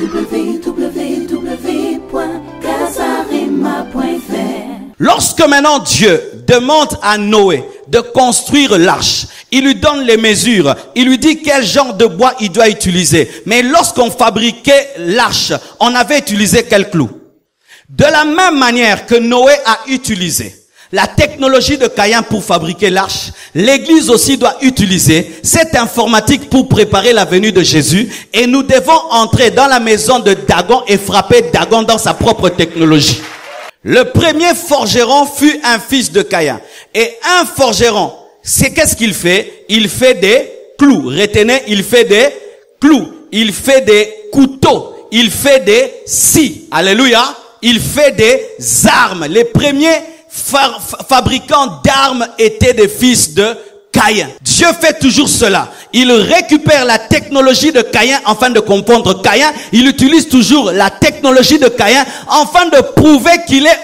www.casarema.fr. Lorsque maintenant Dieu demande à Noé de construire l'arche, il lui donne les mesures, il lui dit quel genre de bois il doit utiliser. Mais lorsqu'on fabriquait l'arche, on avait utilisé quel clou? De la même manière que Noé a utilisé la technologie de Caïn pour fabriquer l'arche, l'Église aussi doit utiliser cette informatique pour préparer la venue de Jésus, et nous devons entrer dans la maison de Dagon et frapper Dagon dans sa propre technologie. Le premier forgeron fut un fils de Caïn. Et un forgeron, c'est qu'est-ce qu'il fait? Il fait des clous. Retenez, il fait des clous. Il fait des couteaux. Il fait des scies. Alléluia. Il fait des armes. Les premiers fabricants d'armes étaient des fils de Caïn. Dieu fait toujours cela. Il récupère la technologie de Caïn afin de comprendre Caïn. Il utilise toujours la technologie de Caïn afin de prouver qu'il est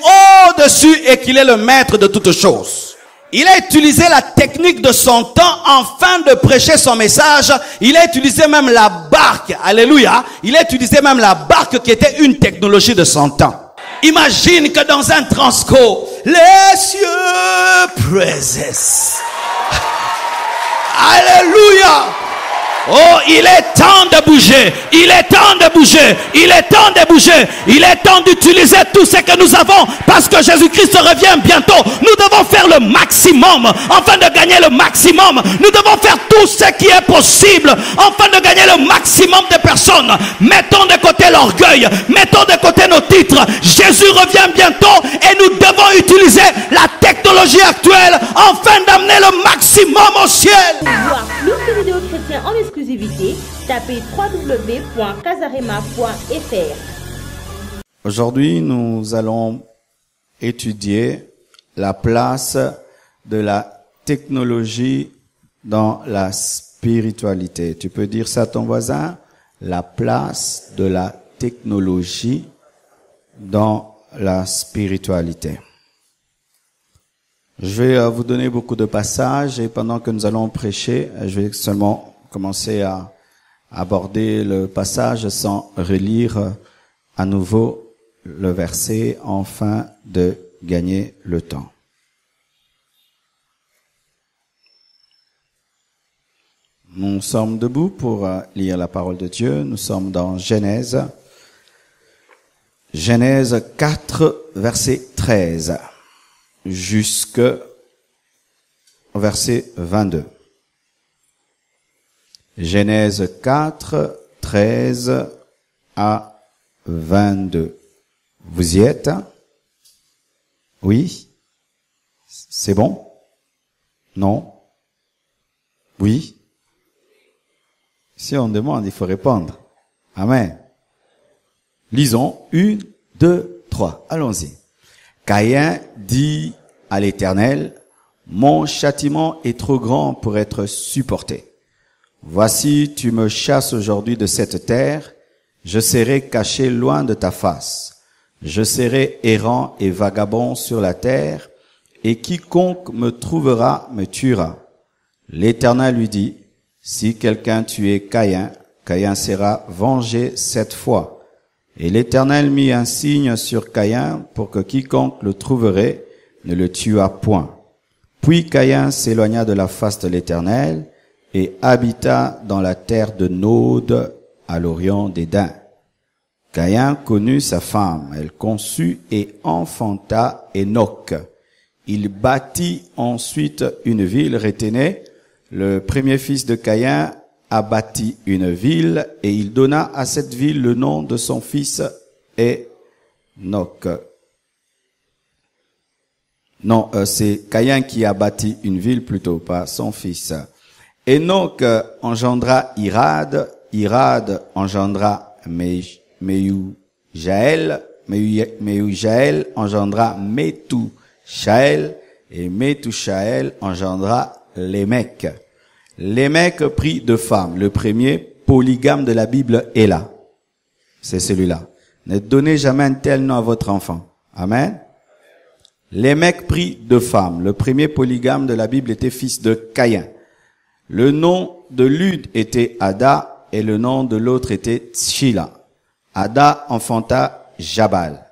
au-dessus et qu'il est le maître de toutes choses. Il a utilisé la technique de son temps afin de prêcher son message. Il a utilisé même la barque. Alléluia. Il a utilisé même la barque qui était une technologie de son temps. Imagine que dans un transco, les cieux praises. Alléluia. Oh, il est temps de bouger. Il est temps de bouger. Il est temps de bouger. Il est temps d'utiliser tout ce que nous avons parce que Jésus-Christ revient bientôt. Nous devons faire le maximum afin de gagner le maximum. Nous devons faire tout ce qui est possible afin de gagner le maximum de personnes. Mettons de côté l'orgueil. Mettons de côté nos titres. Jésus revient bientôt et nous devons utiliser la technologie actuelle afin d'amener le maximum au ciel. Voir plus de vidéos chrétiennes en exclusivité, tapez www.casarema.fr. Aujourd'hui, nous allons étudier la place de la technologie dans la spiritualité. Tu peux dire ça à ton voisin? La place de la technologie dans la spiritualité. Je vais vous donner beaucoup de passages et pendant que nous allons prêcher, je vais seulement commencer à aborder le passage sans relire à nouveau le verset afin de gagner le temps. Nous sommes debout pour lire la parole de Dieu. Nous sommes dans Genèse 4, verset 13. Jusque verset 22. Genèse 4, 13 à 22. Vous y êtes? Oui? C'est bon? Non? Oui? Si on demande, il faut répondre. Amen. Lisons 1, 2, 3. Allons-y. Caïn dit à l'Éternel, « Mon châtiment est trop grand pour être supporté. Voici, tu me chasses aujourd'hui de cette terre, je serai caché loin de ta face. Je serai errant et vagabond sur la terre, et quiconque me trouvera me tuera. » L'Éternel lui dit, « Si quelqu'un tuait Caïn, Caïn sera vengé 7 fois. » Et l'Éternel mit un signe sur Caïn pour que quiconque le trouverait ne le tuât point. Puis Caïn s'éloigna de la face de l'Éternel et habita dans la terre de Nod à l'orient d'Éden. Caïn connut sa femme, elle conçut et enfanta Enoch. Il bâtit ensuite une ville, retenez, le premier fils de Caïn a bâti une ville et il donna à cette ville le nom de son fils Enoch. Non, c'est Caïn qui a bâti une ville plutôt, pas son fils. Enoch engendra Irad, Irad engendra Mehujaël, Mehujaël engendra Methushaël et Methushaël engendra Lémec. Lémec prit 2 femmes. Le premier polygame de la Bible est là. C'est celui-là. Ne donnez jamais un tel nom à votre enfant. Amen. Lémec prit 2 femmes. Le premier polygame de la Bible était fils de Caïn. Le nom de l'une était Ada et le nom de l'autre était Tshila. Ada enfanta Jabal.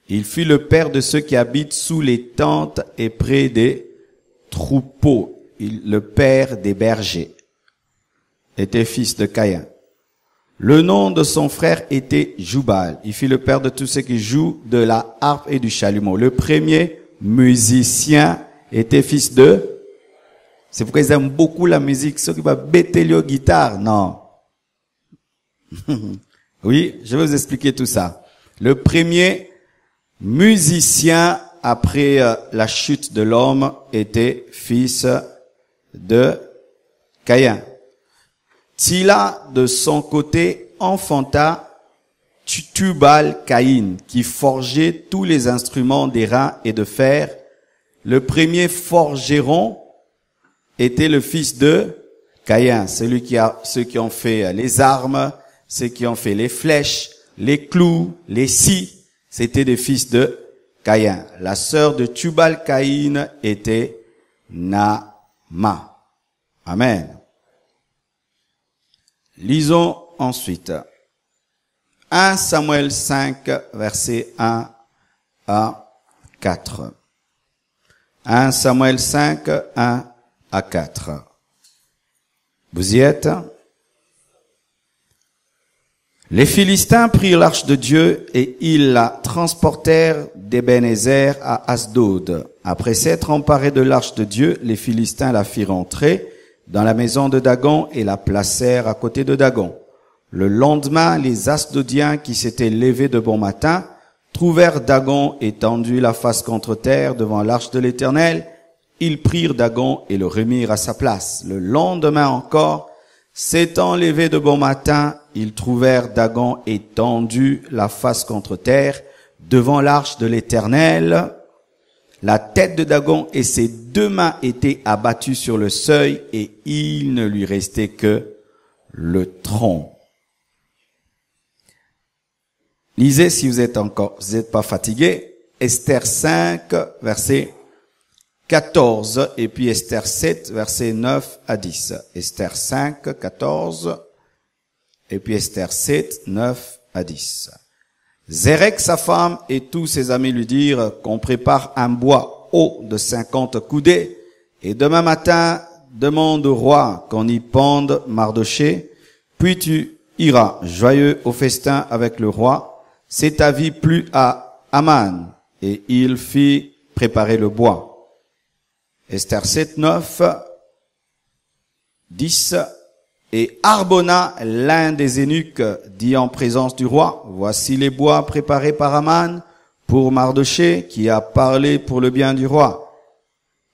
Il fut le père de ceux qui habitent sous les tentes et près des troupeaux. Le père des bergers était fils de Caïn. Le nom de son frère était Jubal. Il fut le père de tous ceux qui jouent de la harpe et du chalumeau. Le premier musicien était fils de... C'est pourquoi ils aiment beaucoup la musique. Ceux qui vont bêter la guitare, non. Oui, je vais vous expliquer tout ça. Le premier musicien après la chute de l'homme était fils de Caïn. Tila, de son côté, enfanta Tubal-Caïn, qui forgeait tous les instruments d'airain et de fer. Le premier forgeron était le fils de Caïn, ceux qui ont fait les armes, ceux qui ont fait les flèches, les clous, les scies, c'était des fils de Caïn. La sœur de Tubal-Caïn était Naama. Amen. Lisons ensuite 1 Samuel 5, versets 1 à 4. 1 Samuel 5, 1 à 4. Vous y êtes? Les Philistins prirent l'arche de Dieu et ils la transportèrent d'Ebenezer à Asdod. Après s'être emparés de l'arche de Dieu, les Philistins la firent entrer dans la maison de Dagon et la placèrent à côté de Dagon. Le lendemain, les Asdodiens qui s'étaient levés de bon matin trouvèrent Dagon étendu la face contre terre devant l'arche de l'Éternel. Ils prirent Dagon et le remirent à sa place. Le lendemain encore, s'étant levés de bon matin, ils trouvèrent Dagon étendu la face contre terre devant l'arche de l'Éternel. La tête de Dagon et ses deux mains étaient abattues sur le seuil et il ne lui restait que le tronc. Lisez si vous êtes pas fatigué. Esther 5, verset 14 et puis Esther 7, verset 9 à 10. Esther 5, 14 et puis Esther 7, 9 à 10. Zérek, sa femme, et tous ses amis lui dirent qu'on prépare un bois haut de 50 coudées, et demain matin, demande au roi qu'on y pende Mardochée, puis tu iras joyeux au festin avec le roi. Cet avis plut à Aman, et il fit préparer le bois. Esther 7, 9, 10. Et Arbona, l'un des eunuques, dit en présence du roi, voici les bois préparés par Aman pour Mardochée, qui a parlé pour le bien du roi,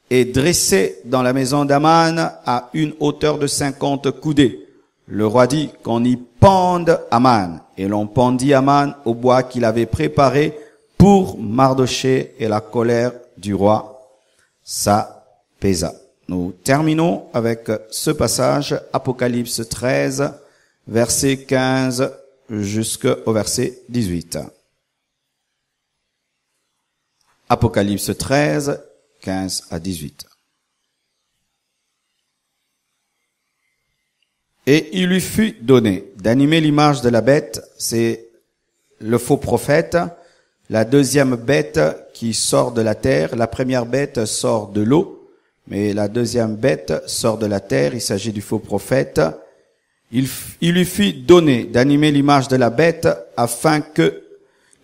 et dressés dans la maison d'Aman à une hauteur de 50 coudées. Le roi dit qu'on y pende Aman, et l'on pendit Aman au bois qu'il avait préparé pour Mardochée, et la colère du roi s'apaisa. Nous terminons avec ce passage, Apocalypse 13, verset 15 jusqu'au verset 18. Apocalypse 13, 15 à 18. Et il lui fut donné d'animer l'image de la bête, c'est le faux prophète, la deuxième bête qui sort de la terre. La première bête sort de l'eau, mais la deuxième bête sort de la terre, il s'agit du faux prophète. Il lui fut donné d'animer l'image de la bête afin que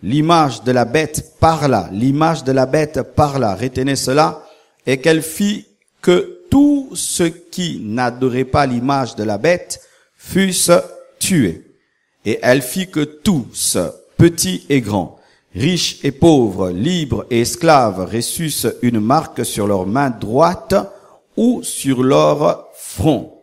l'image de la bête parlât. L'image de la bête parlât, retenez cela, et qu'elle fit que tous ceux qui n'adoraient pas l'image de la bête fussent tués. Et elle fit que tous, petits et grands, riches et pauvres, libres et esclaves, reçussent une marque sur leur main droite ou sur leur front,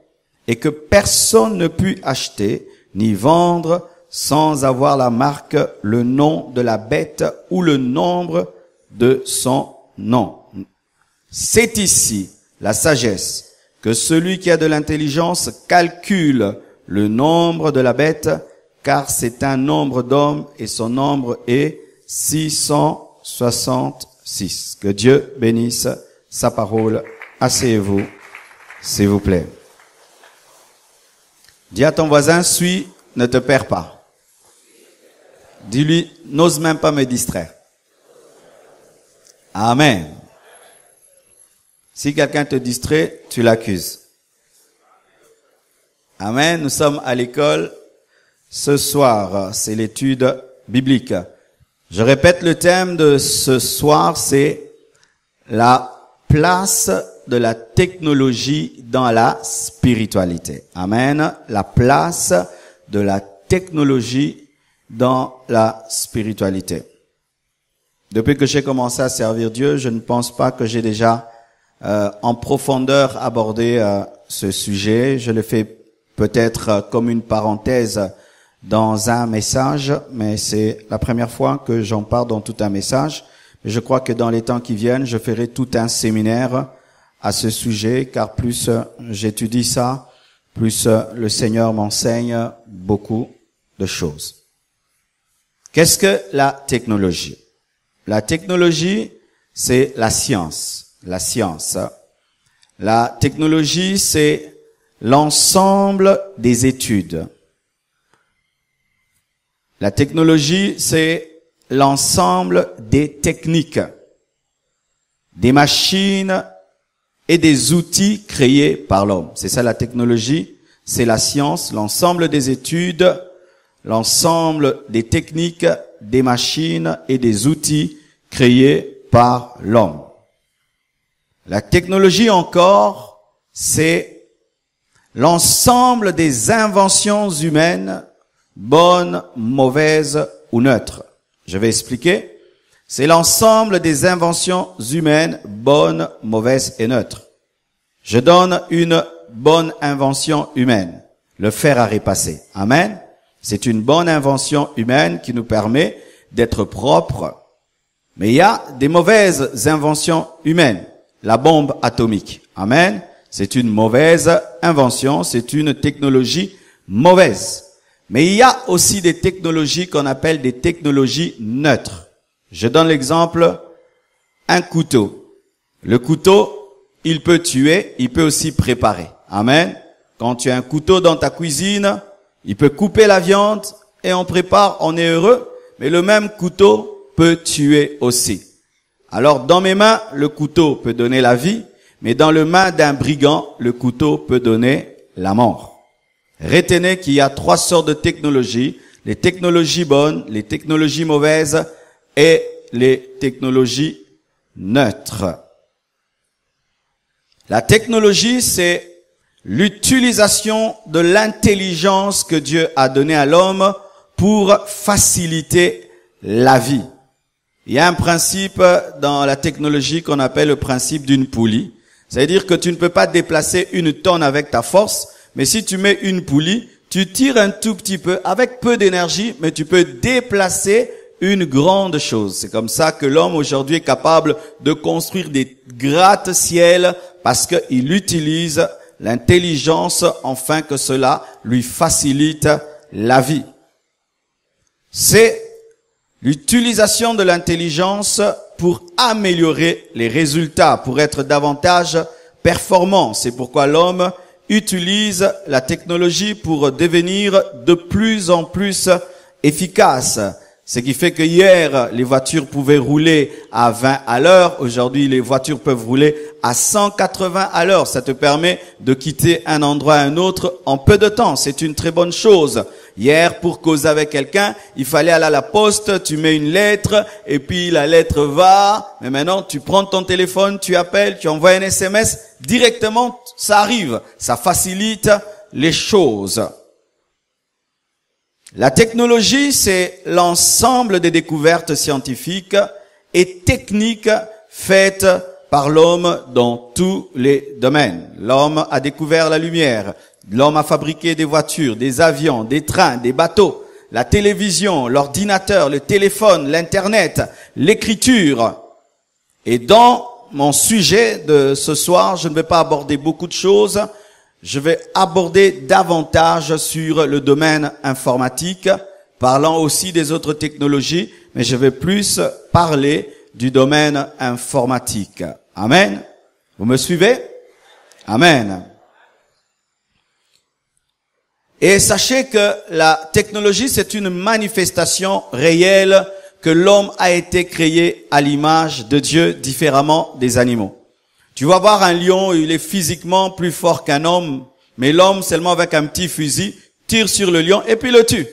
et que personne ne put acheter ni vendre sans avoir la marque, le nom de la bête ou le nombre de son nom. C'est ici la sagesse, que celui qui a de l'intelligence calcule le nombre de la bête, car c'est un nombre d'hommes et son nombre est 666. Que Dieu bénisse sa parole. Asseyez-vous, s'il vous plaît. Dis à ton voisin, suis, ne te perds pas. Dis-lui, n'ose même pas me distraire. Amen. Si quelqu'un te distrait, tu l'accuses. Amen. Nous sommes à l'école. Ce soir, c'est l'étude biblique. Je répète, le thème de ce soir, c'est la place de la technologie dans la spiritualité. Amen. La place de la technologie dans la spiritualité. Depuis que j'ai commencé à servir Dieu, je ne pense pas que j'ai déjà en profondeur abordé ce sujet. Je le fais peut-être comme une parenthèse dans un message, mais c'est la première fois que j'en parle dans tout un message. Je crois que dans les temps qui viennent, je ferai tout un séminaire à ce sujet, car plus j'étudie ça, plus le Seigneur m'enseigne beaucoup de choses. Qu'est-ce que la technologie? La technologie, c'est la science. La science. La technologie, c'est l'ensemble des études. La technologie, c'est l'ensemble des techniques, des machines et des outils créés par l'homme. C'est ça la technologie, c'est la science, l'ensemble des études, l'ensemble des techniques, des machines et des outils créés par l'homme. La technologie encore, c'est l'ensemble des inventions humaines, bonnes, mauvaises ou neutres. Je vais expliquer. C'est l'ensemble des inventions humaines, bonnes, mauvaises et neutres. Je donne une bonne invention humaine, le fer à repasser. Amen. C'est une bonne invention humaine qui nous permet d'être propres. Mais il y a des mauvaises inventions humaines. La bombe atomique. Amen. C'est une mauvaise invention, c'est une technologie mauvaise. Mais il y a aussi des technologies qu'on appelle des technologies neutres. Je donne l'exemple, un couteau. Le couteau, il peut tuer, il peut aussi préparer. Amen. Quand tu as un couteau dans ta cuisine, il peut couper la viande et on prépare, on est heureux. Mais le même couteau peut tuer aussi. Alors dans mes mains, le couteau peut donner la vie, mais dans les mains d'un brigand, le couteau peut donner la mort. Retenez qu'il y a 3 sortes de technologies, les technologies bonnes, les technologies mauvaises et les technologies neutres. La technologie, c'est l'utilisation de l'intelligence que Dieu a donnée à l'homme pour faciliter la vie. Il y a un principe dans la technologie qu'on appelle le principe d'une poulie. C'est-à-dire que tu ne peux pas déplacer une tonne avec ta force, mais si tu mets une poulie, tu tires un tout petit peu, avec peu d'énergie, mais tu peux déplacer une grande chose. C'est comme ça que l'homme aujourd'hui est capable de construire des gratte-ciel parce qu'il utilise l'intelligence afin que cela lui facilite la vie. C'est l'utilisation de l'intelligence pour améliorer les résultats, pour être davantage performant. C'est pourquoi l'homme utilise la technologie pour devenir de plus en plus efficace. Ce qui fait que hier, les voitures pouvaient rouler à 20 à l'heure. Aujourd'hui, les voitures peuvent rouler à 180 à l'heure. Ça te permet de quitter un endroit à un autre en peu de temps. C'est une très bonne chose. Hier, pour causer avec quelqu'un, il fallait aller à la poste, tu mets une lettre, et puis la lettre va. Mais maintenant, tu prends ton téléphone, tu appelles, tu envoies un SMS, directement, ça arrive. Ça facilite les choses. La technologie, c'est l'ensemble des découvertes scientifiques et techniques faites par l'homme dans tous les domaines. L'homme a découvert la lumière. L'homme a fabriqué des voitures, des avions, des trains, des bateaux, la télévision, l'ordinateur, le téléphone, l'internet, l'écriture. Et dans mon sujet de ce soir, je ne vais pas aborder beaucoup de choses. Je vais aborder davantage sur le domaine informatique, parlant aussi des autres technologies, mais je vais plus parler du domaine informatique. Amen. Vous me suivez? Amen. Et sachez que la technologie, c'est une manifestation réelle que l'homme a été créé à l'image de Dieu, différemment des animaux. Tu vas voir un lion, il est physiquement plus fort qu'un homme, mais l'homme, seulement avec un petit fusil, tire sur le lion et puis le tue.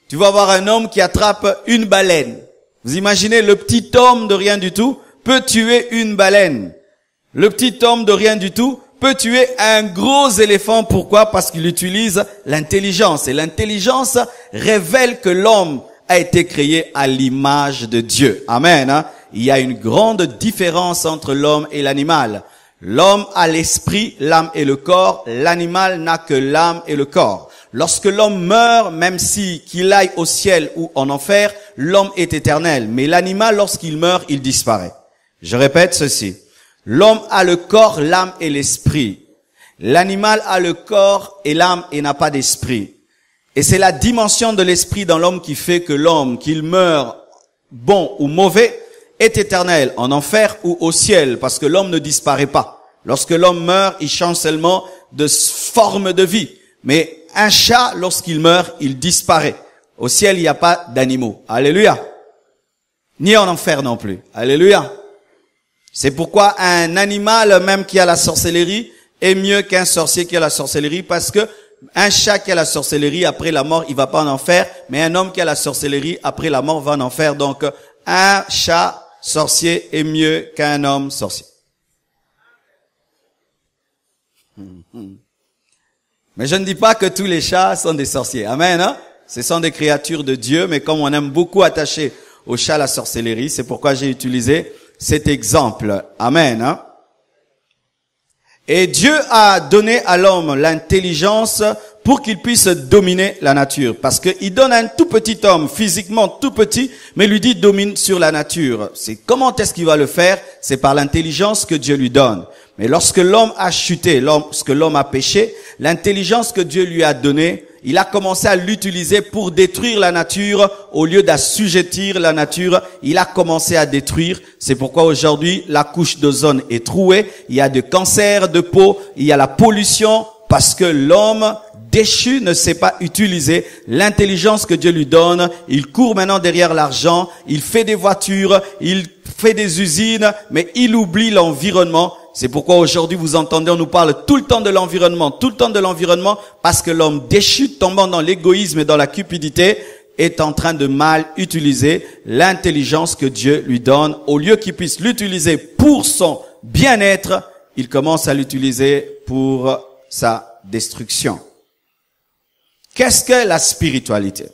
Tu vas voir un homme qui attrape une baleine. Vous imaginez, le petit homme de rien du tout peut tuer une baleine. Le petit homme de rien du tout peut tuer un gros éléphant. Pourquoi? Parce qu'il utilise l'intelligence. Et l'intelligence révèle que l'homme a été créé à l'image de Dieu. Amen. Hein? Il y a une grande différence entre l'homme et l'animal. L'homme a l'esprit, l'âme et le corps. L'animal n'a que l'âme et le corps. Lorsque l'homme meurt, même si qu'il aille au ciel ou en enfer, l'homme est éternel. Mais l'animal, lorsqu'il meurt, il disparaît. Je répète ceci. L'homme a le corps, l'âme et l'esprit. L'animal a le corps et l'âme et n'a pas d'esprit. Et c'est la dimension de l'esprit dans l'homme qui fait que l'homme, qu'il meurt bon ou mauvais, est éternel, en enfer ou au ciel, parce que l'homme ne disparaît pas. Lorsque l'homme meurt, il change seulement de forme de vie. Mais un chat, lorsqu'il meurt, il disparaît. Au ciel, il n'y a pas d'animaux. Alléluia. Ni en enfer non plus. Alléluia. C'est pourquoi un animal, même qui a la sorcellerie, est mieux qu'un sorcier qui a la sorcellerie, parce que un chat qui a la sorcellerie, après la mort, il va pas en enfer, mais un homme qui a la sorcellerie, après la mort, va en enfer. Donc, un chat sorcier est mieux qu'un homme sorcier. Mais je ne dis pas que tous les chats sont des sorciers. Amen, hein? Ce sont des créatures de Dieu, mais comme on aime beaucoup attacher au chat la sorcellerie, c'est pourquoi j'ai utilisé cet exemple. Amen, hein? Et Dieu a donné à l'homme l'intelligence pour qu'il puisse dominer la nature. Parce qu'il donne un tout petit homme, physiquement tout petit, mais lui dit domine sur la nature. C'est comment est-ce qu'il va le faire? C'est par l'intelligence que Dieu lui donne. Mais lorsque l'homme a chuté, lorsque l'homme a péché, l'intelligence que Dieu lui a donnée, il a commencé à l'utiliser pour détruire la nature. Au lieu d'assujettir la nature, il a commencé à détruire. C'est pourquoi aujourd'hui, la couche d'ozone est trouée. Il y a des cancers de peau, il y a la pollution, parce que l'homme déchu ne sait pas utiliser l'intelligence que Dieu lui donne. Il court maintenant derrière l'argent, il fait des voitures, il fait des usines, mais il oublie l'environnement. C'est pourquoi aujourd'hui vous entendez, on nous parle tout le temps de l'environnement, parce que l'homme déchu, tombant dans l'égoïsme et dans la cupidité, est en train de mal utiliser l'intelligence que Dieu lui donne. Au lieu qu'il puisse l'utiliser pour son bien-être, il commence à l'utiliser pour sa destruction. Qu'est-ce que la spiritualité?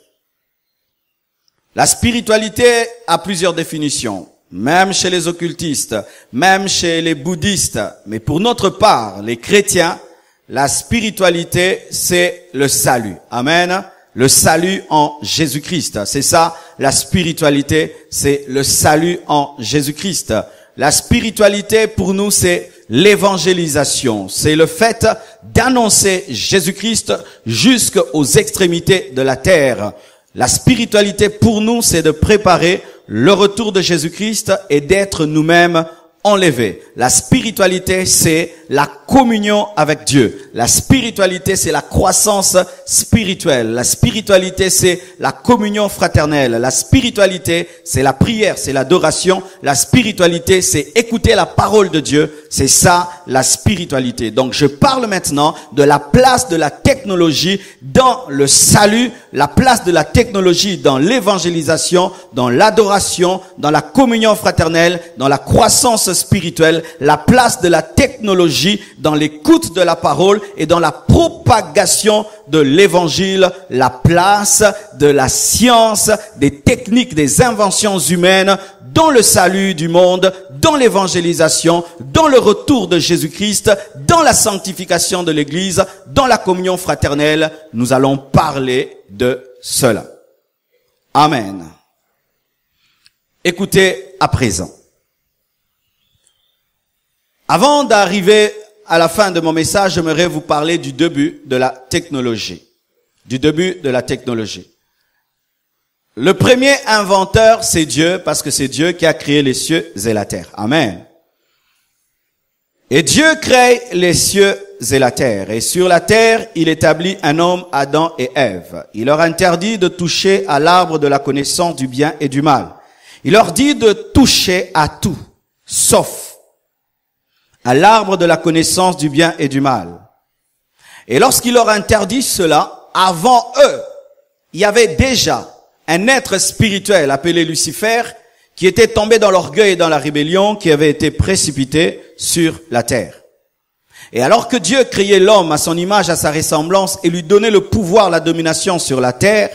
La spiritualité a plusieurs définitions. Même chez les occultistes, même chez les bouddhistes. Mais pour notre part, les chrétiens, la spiritualité, c'est le salut. Amen. Le salut en Jésus-Christ. C'est ça, la spiritualité, c'est le salut en Jésus-Christ. La spiritualité, pour nous, c'est l'évangélisation. C'est le fait d'annoncer Jésus-Christ jusqu'aux extrémités de la terre. La spiritualité, pour nous, c'est de préparer le retour de Jésus-Christ et d'être nous-mêmes enlevés. La spiritualité, c'est la communion avec Dieu. La spiritualité, c'est la croissance spirituelle. La spiritualité, c'est la communion fraternelle. La spiritualité, c'est la prière, c'est l'adoration. La spiritualité, c'est écouter la parole de Dieu. C'est ça, la spiritualité. Donc, je parle maintenant de la place de la technologie dans le salut, la place de la technologie dans l'évangélisation, dans l'adoration, dans la communion fraternelle, dans la croissance spirituelle, la place de la technologie dans l'écoute de la parole et dans la propagation de l'évangile, la place de la science, des techniques, des inventions humaines dans le salut du monde, dans l'évangélisation, dans le retour de Jésus-Christ, dans la sanctification de l'Église, dans la communion fraternelle. Nous allons parler de cela. Amen. Écoutez à présent. Avant d'arriver à la fin de mon message, j'aimerais vous parler du début de la technologie. Du début de la technologie. Le premier inventeur, c'est Dieu, parce que c'est Dieu qui a créé les cieux et la terre. Amen. Et Dieu crée les cieux et la terre. Et sur la terre, il établit un homme, Adam et Ève. Il leur interdit de toucher à l'arbre de la connaissance du bien et du mal. Il leur dit de toucher à tout, sauf à l'arbre de la connaissance du bien et du mal. Et lorsqu'il leur interdit cela, avant eux, il y avait déjà un être spirituel appelé Lucifer qui était tombé dans l'orgueil et dans la rébellion, qui avait été précipité sur la terre. Et alors que Dieu créait l'homme à son image, à sa ressemblance, et lui donnait le pouvoir, la domination sur la terre,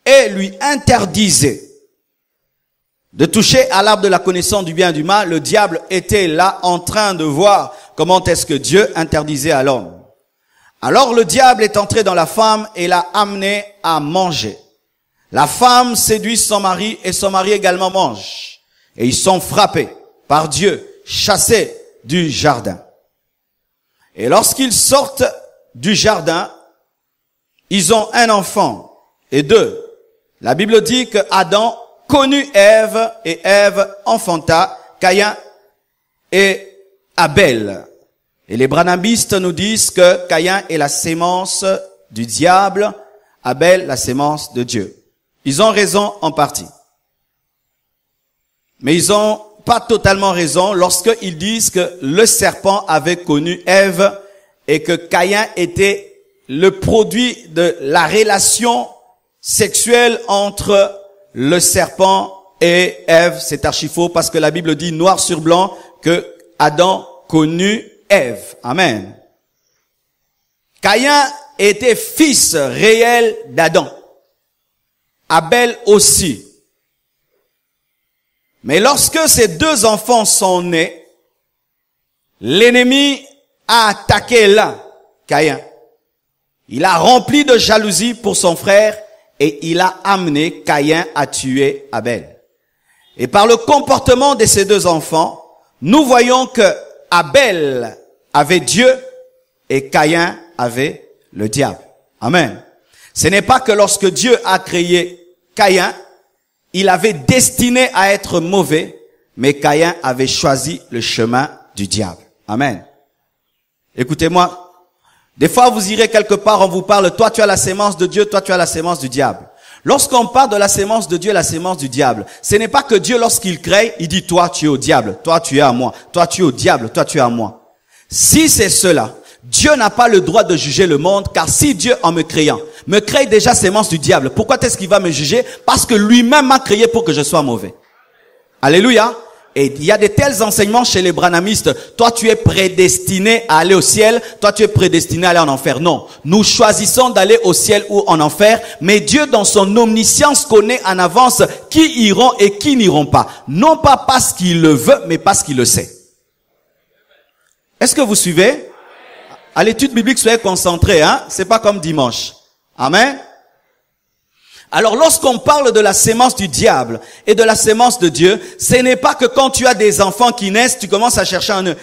et lui interdisait de toucher à l'arbre de la connaissance du bien et du mal, le diable était là en train de voir comment est-ce que Dieu interdisait à l'homme. Alors le diable est entré dans la femme et l'a amené à manger. La femme séduit son mari et son mari également mange. Et ils sont frappés par Dieu, chassés du jardin. Et lorsqu'ils sortent du jardin, ils ont un enfant et deux. La Bible dit que Adam connut Ève et Ève enfanta Caïn et Abel. Et les branhamistes nous disent que Caïn est la sémence du diable, Abel la sémence de Dieu. Ils ont raison en partie. Mais ils ont pas totalement raison lorsqu'ils disent que le serpent avait connu Ève et que Caïn était le produit de la relation sexuelle entre le serpent et Ève. C'est archi faux parce que la Bible dit noir sur blanc que Adam connut Ève. Amen. Caïn était fils réel d'Adam. Abel aussi. Mais lorsque ces deux enfants sont nés, l'ennemi a attaqué l'un, Caïn. Il a rempli de jalousie pour son frère et il a amené Caïn à tuer Abel. Et par le comportement de ces deux enfants, nous voyons que Abel avait Dieu et Caïn avait le diable. Amen. Ce n'est pas que lorsque Dieu a créé Caïn, il avait destiné à être mauvais, mais Caïn avait choisi le chemin du diable. Amen. Écoutez-moi, des fois vous irez quelque part, on vous parle, toi tu as la sémence de Dieu, toi tu as la sémence du diable. Lorsqu'on parle de la sémence de Dieu et la sémence du diable, ce n'est pas que Dieu lorsqu'il crée, il dit toi tu es au diable, toi tu es à moi, toi tu es au diable, toi tu es à moi. Si c'est cela, Dieu n'a pas le droit de juger le monde, car si Dieu, en me créant, me crée déjà sémence du diable, pourquoi est-ce qu'il va me juger? Parce que lui-même m'a créé pour que je sois mauvais. Alléluia. Et il y a de tels enseignements chez les branhamistes. Toi, tu es prédestiné à aller au ciel. Toi, tu es prédestiné à aller en enfer. Non. Nous choisissons d'aller au ciel ou en enfer. Mais Dieu, dans son omniscience, connaît en avance qui iront et qui n'iront pas. Non pas parce qu'il le veut, mais parce qu'il le sait. Est-ce que vous suivez? À l'étude biblique, soyez concentrés, hein. C'est pas comme dimanche. Amen. Alors, lorsqu'on parle de la sémence du diable et de la sémence de Dieu, ce n'est pas que quand tu as des enfants qui naissent, tu commences à chercher en eux.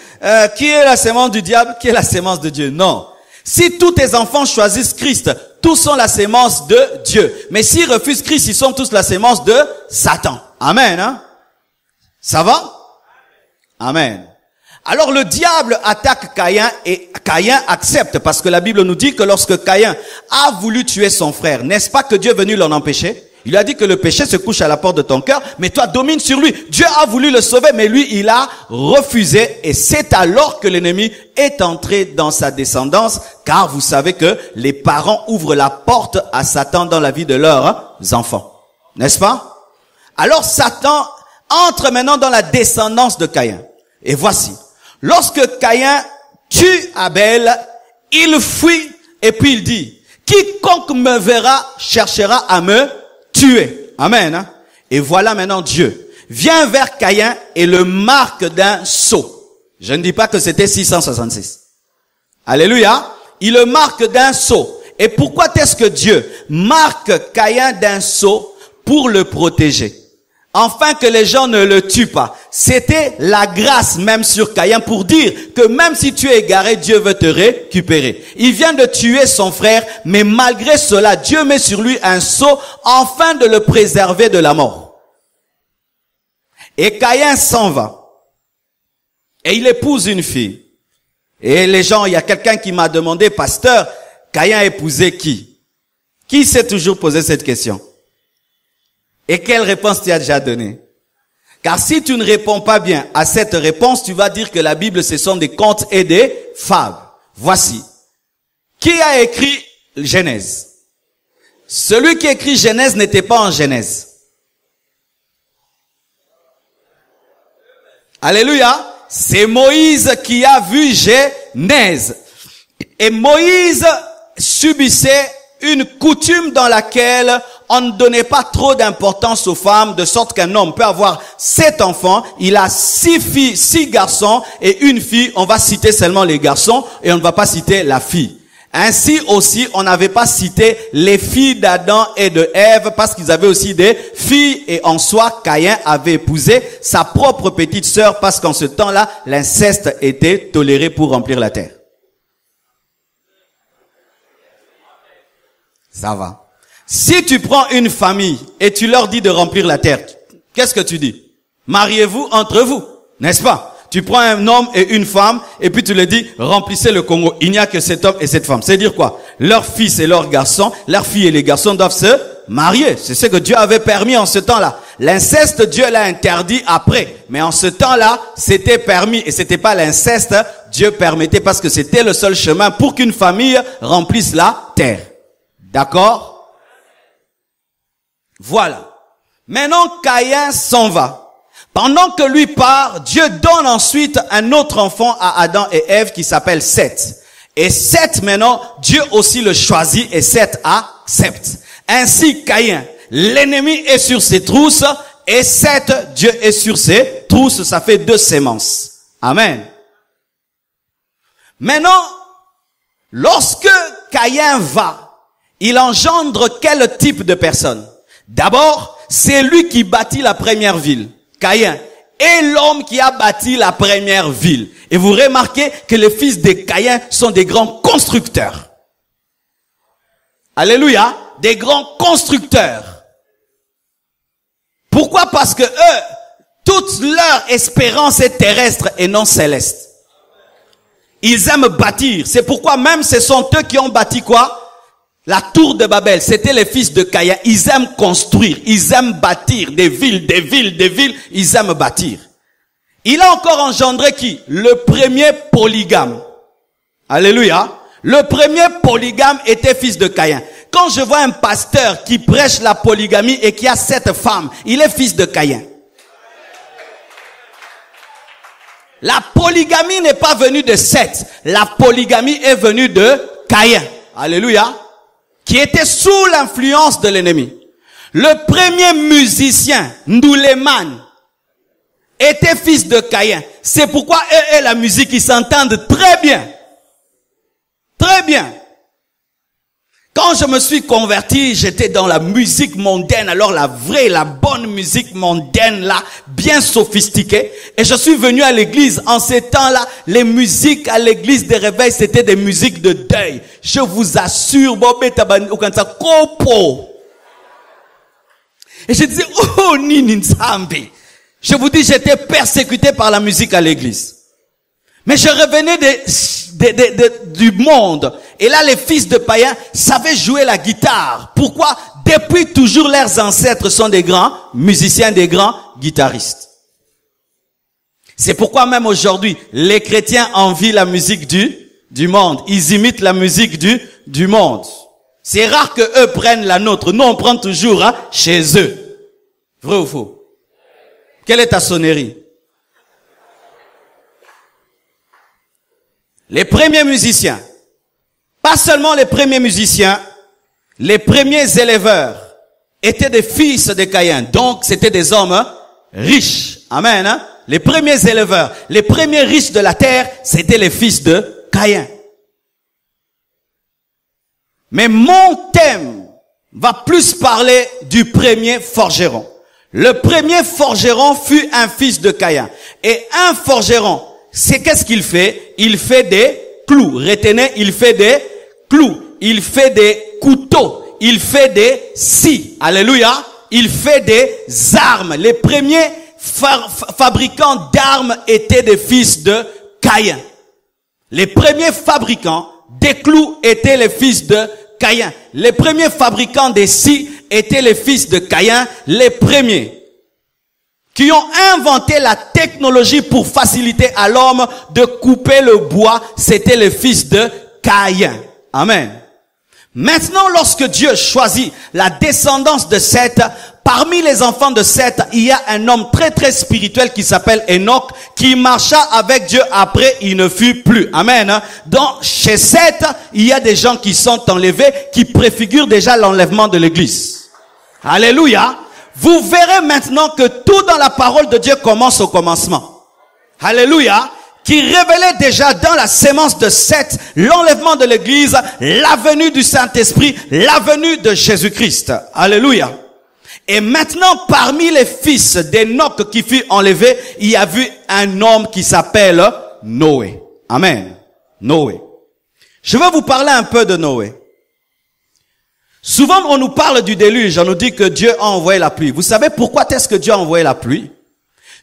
Qui est la sémence du diable? Qui est la sémence de Dieu? Non. Si tous tes enfants choisissent Christ, tous sont la sémence de Dieu. Mais s'ils refusent Christ, ils sont tous la sémence de Satan. Amen, hein. Ça va? Amen. Alors le diable attaque Caïn et Caïn accepte parce que la Bible nous dit que lorsque Caïn a voulu tuer son frère, n'est-ce pas que Dieu est venu l'en empêcher? Il a dit que le péché se couche à la porte de ton cœur, mais toi domine sur lui. Dieu a voulu le sauver, mais lui il a refusé et c'est alors que l'ennemi est entré dans sa descendance, car vous savez que les parents ouvrent la porte à Satan dans la vie de leurs enfants. N'est-ce pas? Alors Satan entre maintenant dans la descendance de Caïn. Et voici. Lorsque Caïn tue Abel, il fuit et puis il dit, quiconque me verra cherchera à me tuer. Amen. Hein? Et voilà maintenant Dieu vient vers Caïn et le marque d'un sceau. Je ne dis pas que c'était 666. Alléluia. Il le marque d'un sceau. Et pourquoi est-ce que Dieu marque Caïn d'un sceau? Pour le protéger. Afin que les gens ne le tuent pas. C'était la grâce même sur Caïn pour dire que même si tu es égaré, Dieu veut te récupérer. Il vient de tuer son frère, mais malgré cela, Dieu met sur lui un sceau afin de le préserver de la mort. Et Caïn s'en va. Et il épouse une fille. Et les gens, il y a quelqu'un qui m'a demandé, pasteur, Caïn a épousé qui? Qui s'est toujours posé cette question? Et quelle réponse tu as déjà donnée? Car si tu ne réponds pas bien à cette réponse, tu vas dire que la Bible, ce sont des contes et des fables. Voici. Qui a écrit Genèse? Celui qui écrit Genèse n'était pas en Genèse. Alléluia. C'est Moïse qui a vu Genèse. Et Moïse subissait une coutume dans laquelle on ne donnait pas trop d'importance aux femmes, de sorte qu'un homme peut avoir 7 enfants, il a 6 filles, 6 garçons et une fille, on va citer seulement les garçons et on ne va pas citer la fille. Ainsi aussi, on n'avait pas cité les filles d'Adam et de Ève parce qu'ils avaient aussi des filles et en soi, Caïn avait épousé sa propre petite sœur parce qu'en ce temps-là, l'inceste était toléré pour remplir la terre. Ça va. Si tu prends une famille et tu leur dis de remplir la terre, qu'est-ce que tu dis? Mariez-vous entre vous, n'est-ce pas? Tu prends un homme et une femme et puis tu leur dis, remplissez le Congo. Il n'y a que cet homme et cette femme. C'est dire quoi? Leurs fils et leurs garçons, leurs filles et les garçons doivent se marier. C'est ce que Dieu avait permis en ce temps-là. L'inceste, Dieu l'a interdit après. Mais en ce temps-là, c'était permis. Et c'était pas l'inceste, Dieu permettait parce que c'était le seul chemin pour qu'une famille remplisse la terre. D'accord? Voilà. Maintenant, Caïn s'en va. Pendant que lui part, Dieu donne ensuite un autre enfant à Adam et Ève qui s'appelle Seth. Et Seth, maintenant, Dieu aussi le choisit et Seth accepte. Ainsi, Caïn, l'ennemi est sur ses trousses et Seth, Dieu est sur ses trousses. Ça fait 2 sémences. Amen. Maintenant, lorsque Caïn va, il engendre quel type de personne? D'abord, c'est lui qui bâtit la première ville. Caïn est l'homme qui a bâti la première ville. Et vous remarquez que les fils de Caïn sont des grands constructeurs. Alléluia, des grands constructeurs. Pourquoi? Parce que eux, toute leur espérance est terrestre et non céleste. Ils aiment bâtir. C'est pourquoi même ce sont eux qui ont bâti quoi? La tour de Babel, c'était les fils de Caïn. Ils aiment construire, ils aiment bâtir des villes, des villes, des villes. Ils aiment bâtir. Il a encore engendré qui? Le premier polygame. Alléluia. Le premier polygame était fils de Caïn. Quand je vois un pasteur qui prêche la polygamie et qui a 7 femmes, il est fils de Caïn. La polygamie n'est pas venue de Seth. La polygamie est venue de Caïn. Alléluia. Qui était sous l'influence de l'ennemi. Le premier musicien, Ndouleman, était fils de Caïn. C'est pourquoi eux et la musique, ils s'entendent très bien. Très bien. Quand je me suis converti, j'étais dans la musique mondaine, alors la vraie, la bonne musique mondaine là, bien sophistiquée. Et je suis venu à l'église. En ces temps-là, les musiques à l'église des réveils, c'était des musiques de deuil. Je vous assure, et je disais, oh, Nini Nzambi. Je vous dis, j'étais persécuté par la musique à l'église. Mais je revenais du monde. Et là, les fils de païens savaient jouer la guitare. Pourquoi? Depuis toujours, leurs ancêtres sont des grands musiciens, des grands guitaristes. C'est pourquoi même aujourd'hui, les chrétiens envient la musique du monde. Ils imitent la musique du monde. C'est rare que eux prennent la nôtre. Nous, on prend toujours chez eux. Vrai ou faux? Quelle est ta sonnerie? Les premiers musiciens, pas seulement les premiers musiciens, les premiers éleveurs étaient des fils de Caïn. Donc, c'était des hommes riches. Amen. Hein? Les premiers éleveurs, les premiers riches de la terre, c'était les fils de Caïn. Mais mon thème va plus parler du premier forgeron. Le premier forgeron fut un fils de Caïn. Et un forgeron, c'est qu'est-ce qu'il fait? Il fait des clous. Retenez, il fait des clous. Il fait des couteaux. Il fait des scies. Alléluia. Il fait des armes. Les premiers fabricants d'armes étaient des fils de Caïn. Les premiers fabricants des clous étaient les fils de Caïn. Les premiers fabricants des scies étaient les fils de Caïn. Les premiers qui ont inventé la technologie pour faciliter à l'homme de couper le bois, c'était les fils de Caïn. Amen. Maintenant, lorsque Dieu choisit la descendance de Seth, parmi les enfants de Seth, il y a un homme très très spirituel qui s'appelle Enoch, qui marcha avec Dieu après, il ne fut plus. Amen. Donc, chez Seth, il y a des gens qui sont enlevés, qui préfigurent déjà l'enlèvement de l'église. Alléluia. Vous verrez maintenant que tout dans la parole de Dieu commence au commencement. Alléluia. Qui révélait déjà dans la sémence de Seth l'enlèvement de l'église, la venue du Saint-Esprit, la venue de Jésus-Christ. Alléluia. Et maintenant, parmi les fils d'Enoch qui fut enlevé, il y a eu un homme qui s'appelle Noé. Amen. Noé. Je vais vous parler un peu de Noé. Souvent, on nous parle du déluge, on nous dit que Dieu a envoyé la pluie. Vous savez pourquoi est-ce que Dieu a envoyé la pluie?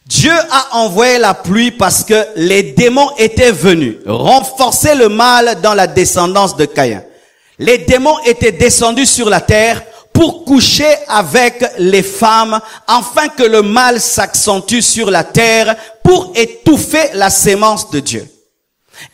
Dieu a envoyé la pluie parce que les démons étaient venus renforcer le mal dans la descendance de Caïn. Les démons étaient descendus sur la terre pour coucher avec les femmes afin que le mal s'accentue sur la terre pour étouffer la sémence de Dieu.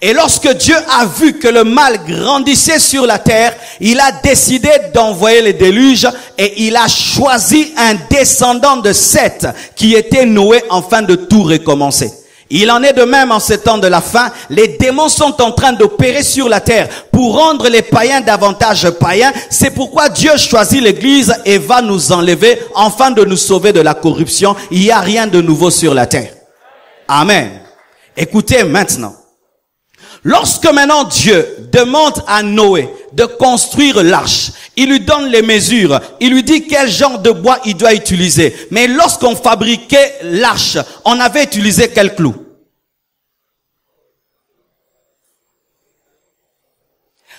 Et lorsque Dieu a vu que le mal grandissait sur la terre, il a décidé d'envoyer les déluges et il a choisi un descendant de Seth qui était Noé afin de tout recommencer. Il en est de même en ces temps de la fin. Les démons sont en train d'opérer sur la terre pour rendre les païens davantage païens. C'est pourquoi Dieu choisit l'église et va nous enlever afin de nous sauver de la corruption. Il n'y a rien de nouveau sur la terre. Amen. Écoutez maintenant. Lorsque maintenant Dieu demande à Noé de construire l'arche, il lui donne les mesures, il lui dit quel genre de bois il doit utiliser. Mais lorsqu'on fabriquait l'arche, on avait utilisé quel clou?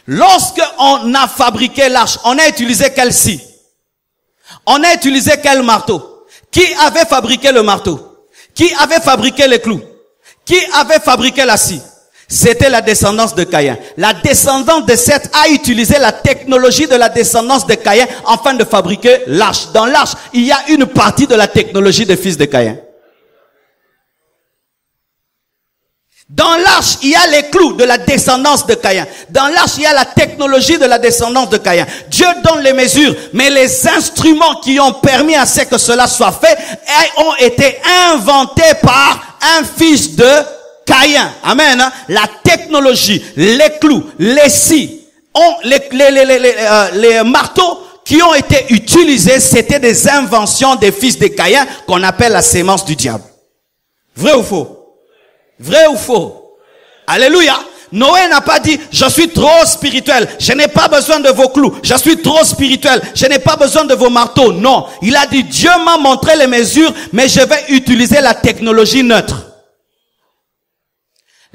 Lorsqu'on a fabriqué l'arche, on a utilisé quelle scie? On a utilisé quel marteau? Qui avait fabriqué le marteau? Qui avait fabriqué les clous? Qui avait fabriqué la scie? C'était la descendance de Caïn. La descendance de Seth a utilisé la technologie de la descendance de Caïn afin de fabriquer l'arche. Dans l'arche, il y a une partie de la technologie des fils de Caïn. Dans l'arche, il y a les clous de la descendance de Caïn. Dans l'arche, il y a la technologie de la descendance de Caïn. Dieu donne les mesures, mais les instruments qui ont permis à ce que cela soit fait ont été inventés par un fils de Caïn. Amen. La technologie, les clous, les scies, les marteaux qui ont été utilisés, c'était des inventions des fils de Caïn qu'on appelle la sémence du diable. Vrai ou faux? Vrai ou faux? Alléluia. Noé n'a pas dit, je suis trop spirituel, je n'ai pas besoin de vos clous, je suis trop spirituel, je n'ai pas besoin de vos marteaux. Non. Il a dit, Dieu m'a montré les mesures, mais je vais utiliser la technologie neutre.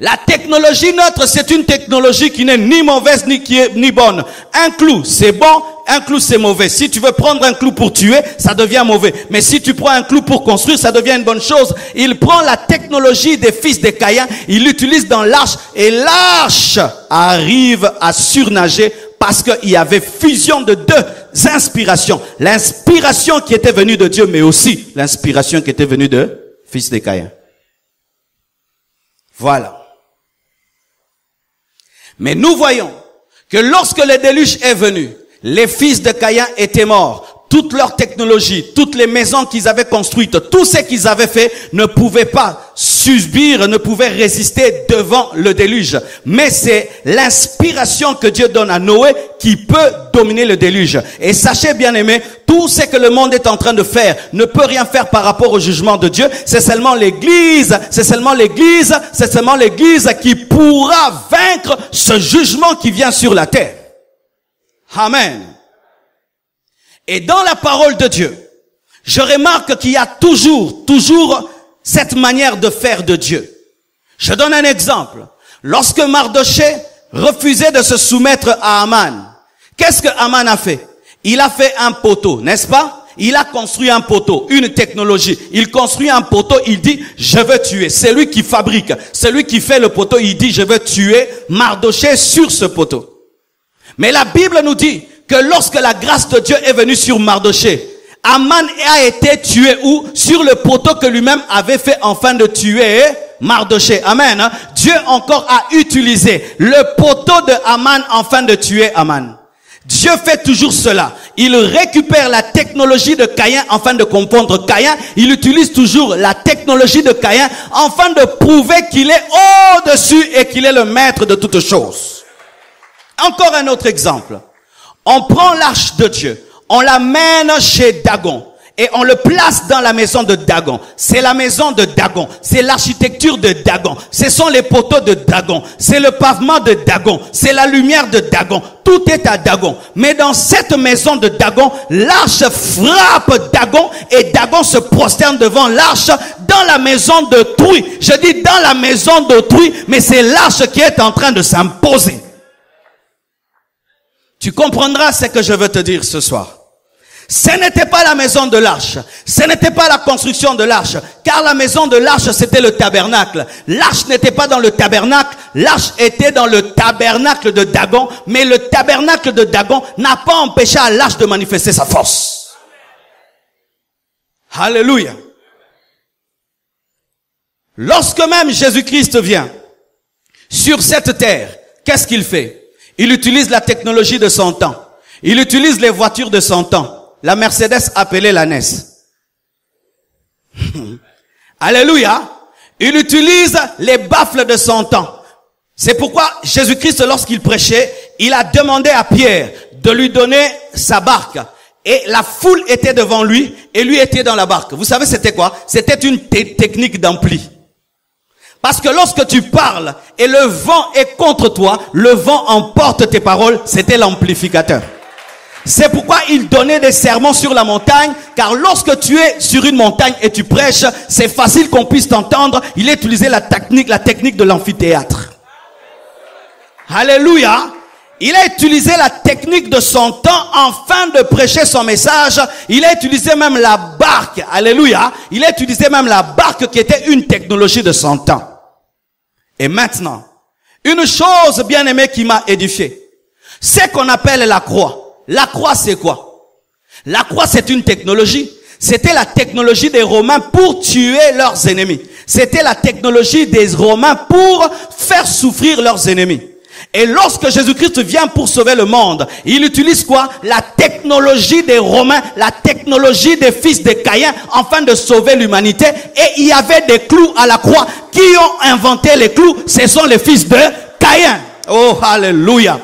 La technologie neutre, c'est une technologie qui n'est ni mauvaise ni bonne. Un clou, c'est bon, un clou, c'est mauvais. Si tu veux prendre un clou pour tuer, ça devient mauvais. Mais si tu prends un clou pour construire, ça devient une bonne chose. Il prend la technologie des fils de Caïn, il l'utilise dans l'arche, et l'arche arrive à surnager parce qu'il y avait fusion de deux inspirations. L'inspiration qui était venue de Dieu, mais aussi l'inspiration qui était venue de fils de Caïn. Voilà. Mais nous voyons que lorsque le déluge est venu, les fils de Caïn étaient morts. Toute leur technologie, toutes les maisons qu'ils avaient construites, tout ce qu'ils avaient fait ne pouvait pas subir, ne pouvait résister devant le déluge. Mais c'est l'inspiration que Dieu donne à Noé qui peut dominer le déluge. Et sachez bien aimés, tout ce que le monde est en train de faire ne peut rien faire par rapport au jugement de Dieu. C'est seulement l'église, c'est seulement l'église qui pourra vaincre ce jugement qui vient sur la terre. Amen. Et dans la parole de Dieu, je remarque qu'il y a toujours cette manière de faire de Dieu. Je donne un exemple. Lorsque Mardoché refusait de se soumettre à Aman, qu'est-ce que Aman a fait? Il a fait un poteau, n'est-ce pas? il a construit un poteau, une technologie. Il construit un poteau, il dit, je veux tuer. C'est lui qui fabrique. C'est lui qui fait le poteau, il dit, je veux tuer Mardochée sur ce poteau. Mais la Bible nous dit que lorsque la grâce de Dieu est venue sur Mardochée, Aman a été tué où? Sur le poteau que lui-même avait fait afin de tuer Mardochée. Amen. Dieu encore a utilisé le poteau de Aman afin de tuer Aman. Dieu fait toujours cela. Il récupère la technologie de Caïn afin de confondre Caïn. Il utilise toujours la technologie de Caïn afin de prouver qu'il est au-dessus et qu'il est le maître de toutes choses. Encore un autre exemple. On prend l'arche de Dieu. On l'amène chez Dagon. Et on le place dans la maison de Dagon. C'est la maison de Dagon. C'est l'architecture de Dagon. Ce sont les poteaux de Dagon. C'est le pavement de Dagon. C'est la lumière de Dagon. Tout est à Dagon. Mais dans cette maison de Dagon, l'arche frappe Dagon et Dagon se prosterne devant l'arche dans la maison d'autrui. Je dis dans la maison d'autrui, mais c'est l'arche qui est en train de s'imposer. Tu comprendras ce que je veux te dire ce soir. Ce n'était pas la maison de l'arche. Ce n'était pas la construction de l'arche. Car la maison de l'arche, c'était le tabernacle. L'arche n'était pas dans le tabernacle. L'arche était dans le tabernacle de Dagon. Mais le tabernacle de Dagon n'a pas empêché à l'arche de manifester sa force. Alléluia. Lorsque même Jésus-Christ vient sur cette terre, qu'est-ce qu'il fait? Il utilise la technologie de son temps. Il utilise les voitures de son temps. La Mercedes appelée la NES. Alléluia. Il utilise les baffles de son temps. C'est pourquoi Jésus-Christ, lorsqu'il prêchait, il a demandé à Pierre de lui donner sa barque. Et la foule était devant lui et lui était dans la barque. Vous savez c'était quoi? C'était une technique d'ampli. Parce que lorsque tu parles et le vent est contre toi, le vent emporte tes paroles. C'était l'amplificateur. C'est pourquoi il donnait des sermons sur la montagne, car lorsque tu es sur une montagne et tu prêches, c'est facile qu'on puisse t'entendre. Il a utilisé la technique de l'amphithéâtre. Alléluia. Il a utilisé la technique de son temps afin de prêcher son message. Il a utilisé même la barque. Alléluia. Il a utilisé même la barque qui était une technologie de son temps. Et maintenant, une chose bien aimée qui m'a édifié, c'est qu'on appelle la croix. La croix, c'est quoi? La croix, c'est une technologie. C'était la technologie des Romains pour tuer leurs ennemis. C'était la technologie des Romains pour faire souffrir leurs ennemis. Et lorsque Jésus-Christ vient pour sauver le monde, il utilise quoi? La technologie des Romains, la technologie des fils de Caïn, afin de sauver l'humanité. Et il y avait des clous à la croix. Qui ont inventé les clous? Ce sont les fils de Caïn. Oh, alléluia.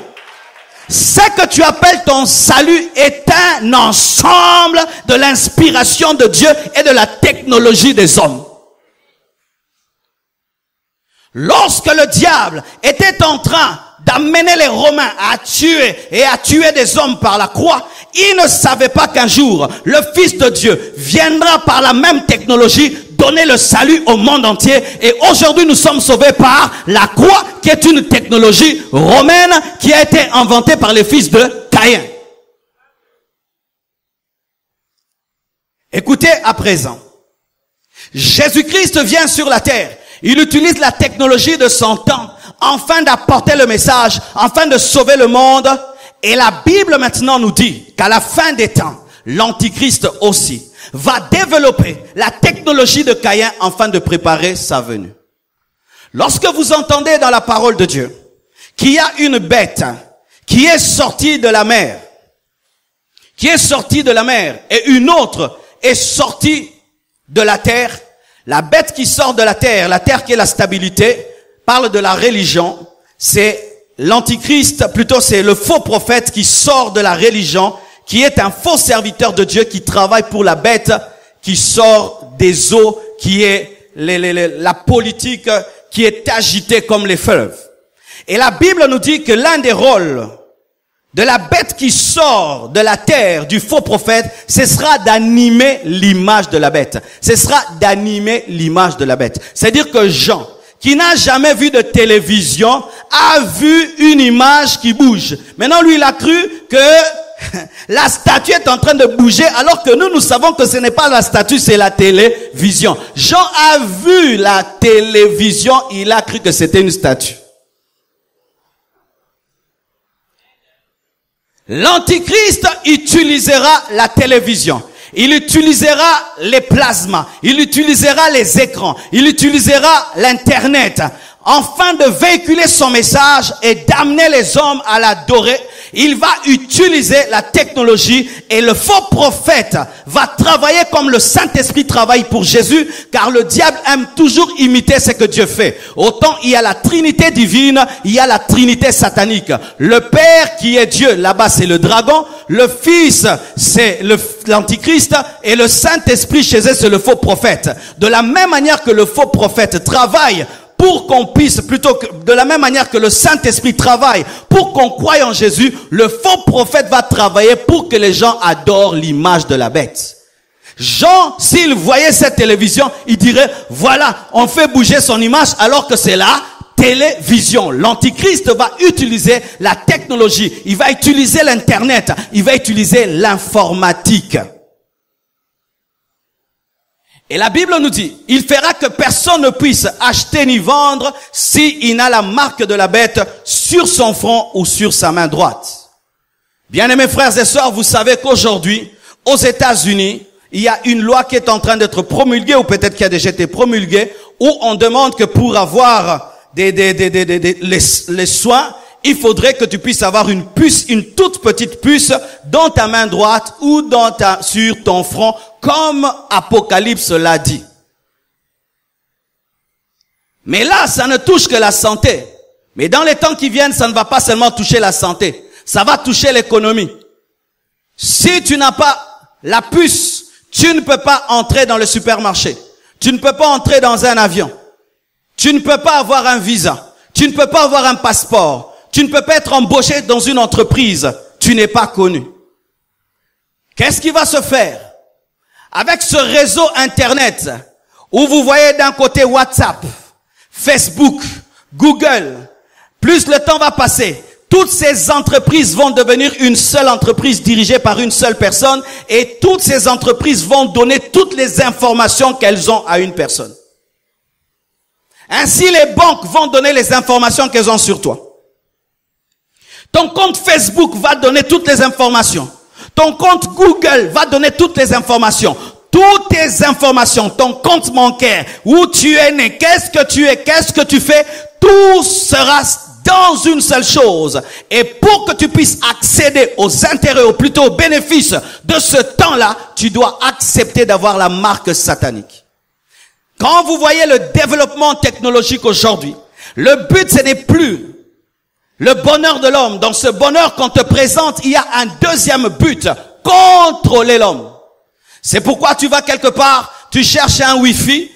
Ce que tu appelles ton salut est un ensemble de l'inspiration de Dieu et de la technologie des hommes. Lorsque le diable était en train d'amener les Romains à tuer des hommes par la croix, il ne savait pas qu'un jour, le Fils de Dieu viendra par la même technologie donner le salut au monde entier. Et aujourd'hui, nous sommes sauvés par la croix, qui est une technologie romaine qui a été inventée par les fils de Caïn. Écoutez à présent. Jésus-Christ vient sur la terre. Il utilise la technologie de son temps afin d'apporter le message, afin de sauver le monde. Et la Bible maintenant nous dit qu'à la fin des temps, l'Antichrist aussi va développer la technologie de Caïn afin de préparer sa venue. Lorsque vous entendez dans la parole de Dieu qu'il y a une bête qui est sortie de la mer, et une autre est sortie de la terre, la bête qui sort de la terre qui est la stabilité, parle de la religion, c'est l'Antichrist, plutôt c'est le faux prophète qui sort de la religion, qui est un faux serviteur de Dieu qui travaille pour la bête, qui sort des eaux, qui est la politique qui est agitée comme les fleuves. Et la Bible nous dit que l'un des rôles de la bête qui sort de la terre, du faux prophète, ce sera d'animer l'image de la bête. Ce sera d'animer l'image de la bête. C'est-à-dire que Jean, qui n'a jamais vu de télévision, a vu une image qui bouge. Maintenant, lui, il a cru que la statue est en train de bouger alors que nous savons que ce n'est pas la statue, c'est la télévision. Jean a vu la télévision, il a cru que c'était une statue. L'Antichrist utilisera la télévision. Il utilisera les plasmas. Il utilisera les écrans. Il utilisera l'Internet. Afin de véhiculer son message et d'amener les hommes à l'adorer, il va utiliser la technologie et le faux prophète va travailler comme le Saint-Esprit travaille pour Jésus, car le diable aime toujours imiter ce que Dieu fait. Autant il y a la Trinité divine, il y a la Trinité satanique. Le Père qui est Dieu, là-bas c'est le dragon, le Fils c'est l'Antichrist et le Saint-Esprit chez eux c'est le faux prophète. De la même manière que le faux prophète travaille pour qu'on puisse, plutôt que de la même manière que le Saint-Esprit travaille pour qu'on croie en Jésus, le faux prophète va travailler pour que les gens adorent l'image de la bête. Jean, s'il voyait cette télévision, il dirait, voilà, on fait bouger son image alors que c'est la télévision. L'Antichrist va utiliser la technologie, il va utiliser l'Internet, il va utiliser l'informatique. Et la Bible nous dit, il fera que personne ne puisse acheter ni vendre s'il n'a la marque de la bête sur son front ou sur sa main droite. Bien-aimés frères et sœurs, vous savez qu'aujourd'hui, aux États-Unis, il y a une loi qui est en train d'être promulguée, ou peut-être qui a déjà été promulguée, où on demande que pour avoir les soins, il faudrait que tu puisses avoir une puce, une toute petite puce dans ta main droite ou sur ton front, comme Apocalypse l'a dit. Mais là, ça ne touche que la santé. Mais dans les temps qui viennent, ça ne va pas seulement toucher la santé. Ça va toucher l'économie. Si tu n'as pas la puce, tu ne peux pas entrer dans le supermarché. Tu ne peux pas entrer dans un avion. Tu ne peux pas avoir un visa. Tu ne peux pas avoir un passeport. Tu ne peux pas être embauché dans une entreprise. Tu n'es pas connu. Qu'est-ce qui va se faire? Avec ce réseau Internet, où vous voyez d'un côté WhatsApp, Facebook, Google, plus le temps va passer, toutes ces entreprises vont devenir une seule entreprise dirigée par une seule personne et toutes ces entreprises vont donner toutes les informations qu'elles ont à une personne. Ainsi, les banques vont donner les informations qu'elles ont sur toi. Ton compte Facebook va donner toutes les informations. Ton compte Google va donner toutes les informations. Toutes tes informations, ton compte bancaire, où tu es né, qu'est-ce que tu es, qu'est-ce que tu fais, tout sera dans une seule chose. Et pour que tu puisses accéder aux intérêts, ou plutôt aux bénéfices de ce temps-là, tu dois accepter d'avoir la marque satanique. Quand vous voyez le développement technologique aujourd'hui, le but ce n'est plus le bonheur de l'homme. Dans ce bonheur qu'on te présente, il y a un deuxième but, contrôler l'homme. C'est pourquoi tu vas quelque part, tu cherches un Wi-Fi,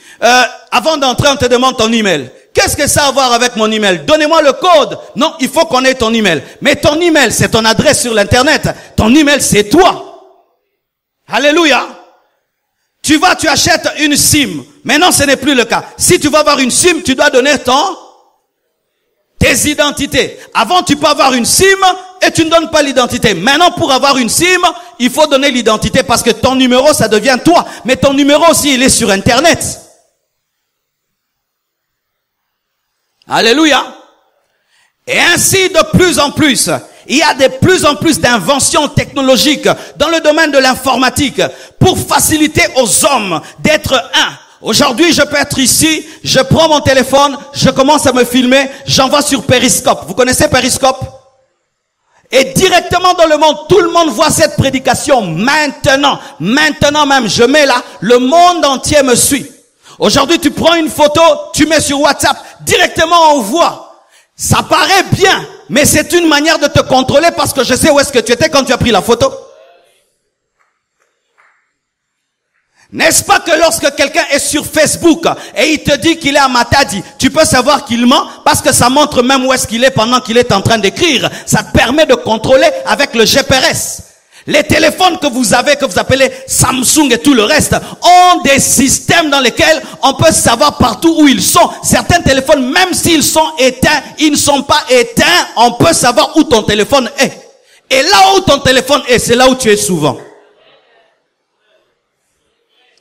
avant d'entrer on te demande ton email. Qu'est-ce que ça a à voir avec mon email? Donnez-moi le code. Non, il faut qu'on ait ton email. Mais ton email, c'est ton adresse sur l'internet. Ton email, c'est toi. Alléluia. Tu achètes une SIM. Maintenant, ce n'est plus le cas. Si tu vas avoir une SIM, tu dois donner tes identités. Avant, tu peux avoir une SIM et tu ne donnes pas l'identité. Maintenant, pour avoir une SIM, il faut donner l'identité parce que ton numéro, ça devient toi. Mais ton numéro aussi, il est sur Internet. Alléluia. Et ainsi, de plus en plus, il y a de plus en plus d'inventions technologiques dans le domaine de l'informatique pour faciliter aux hommes d'être un. Aujourd'hui, je peux être ici, je prends mon téléphone, je commence à me filmer, j'envoie sur Periscope. Vous connaissez Periscope? Et directement dans le monde, tout le monde voit cette prédication. Maintenant même, je mets là, le monde entier me suit. Aujourd'hui, tu prends une photo, tu mets sur WhatsApp, directement on voit. Ça paraît bien, mais c'est une manière de te contrôler parce que je sais où est-ce que tu étais quand tu as pris la photo. N'est-ce pas que lorsque quelqu'un est sur Facebook et il te dit qu'il est à Matadi, tu peux savoir qu'il ment parce que ça montre même où est-ce qu'il est pendant qu'il est en train d'écrire. Ça te permet de contrôler avec le GPS. Les téléphones que vous avez, que vous appelez Samsung et tout le reste, ont des systèmes dans lesquels on peut savoir partout où ils sont. Certains téléphones, même s'ils sont éteints, ils ne sont pas éteints, on peut savoir où ton téléphone est. Et là où ton téléphone est, c'est là où tu es souvent.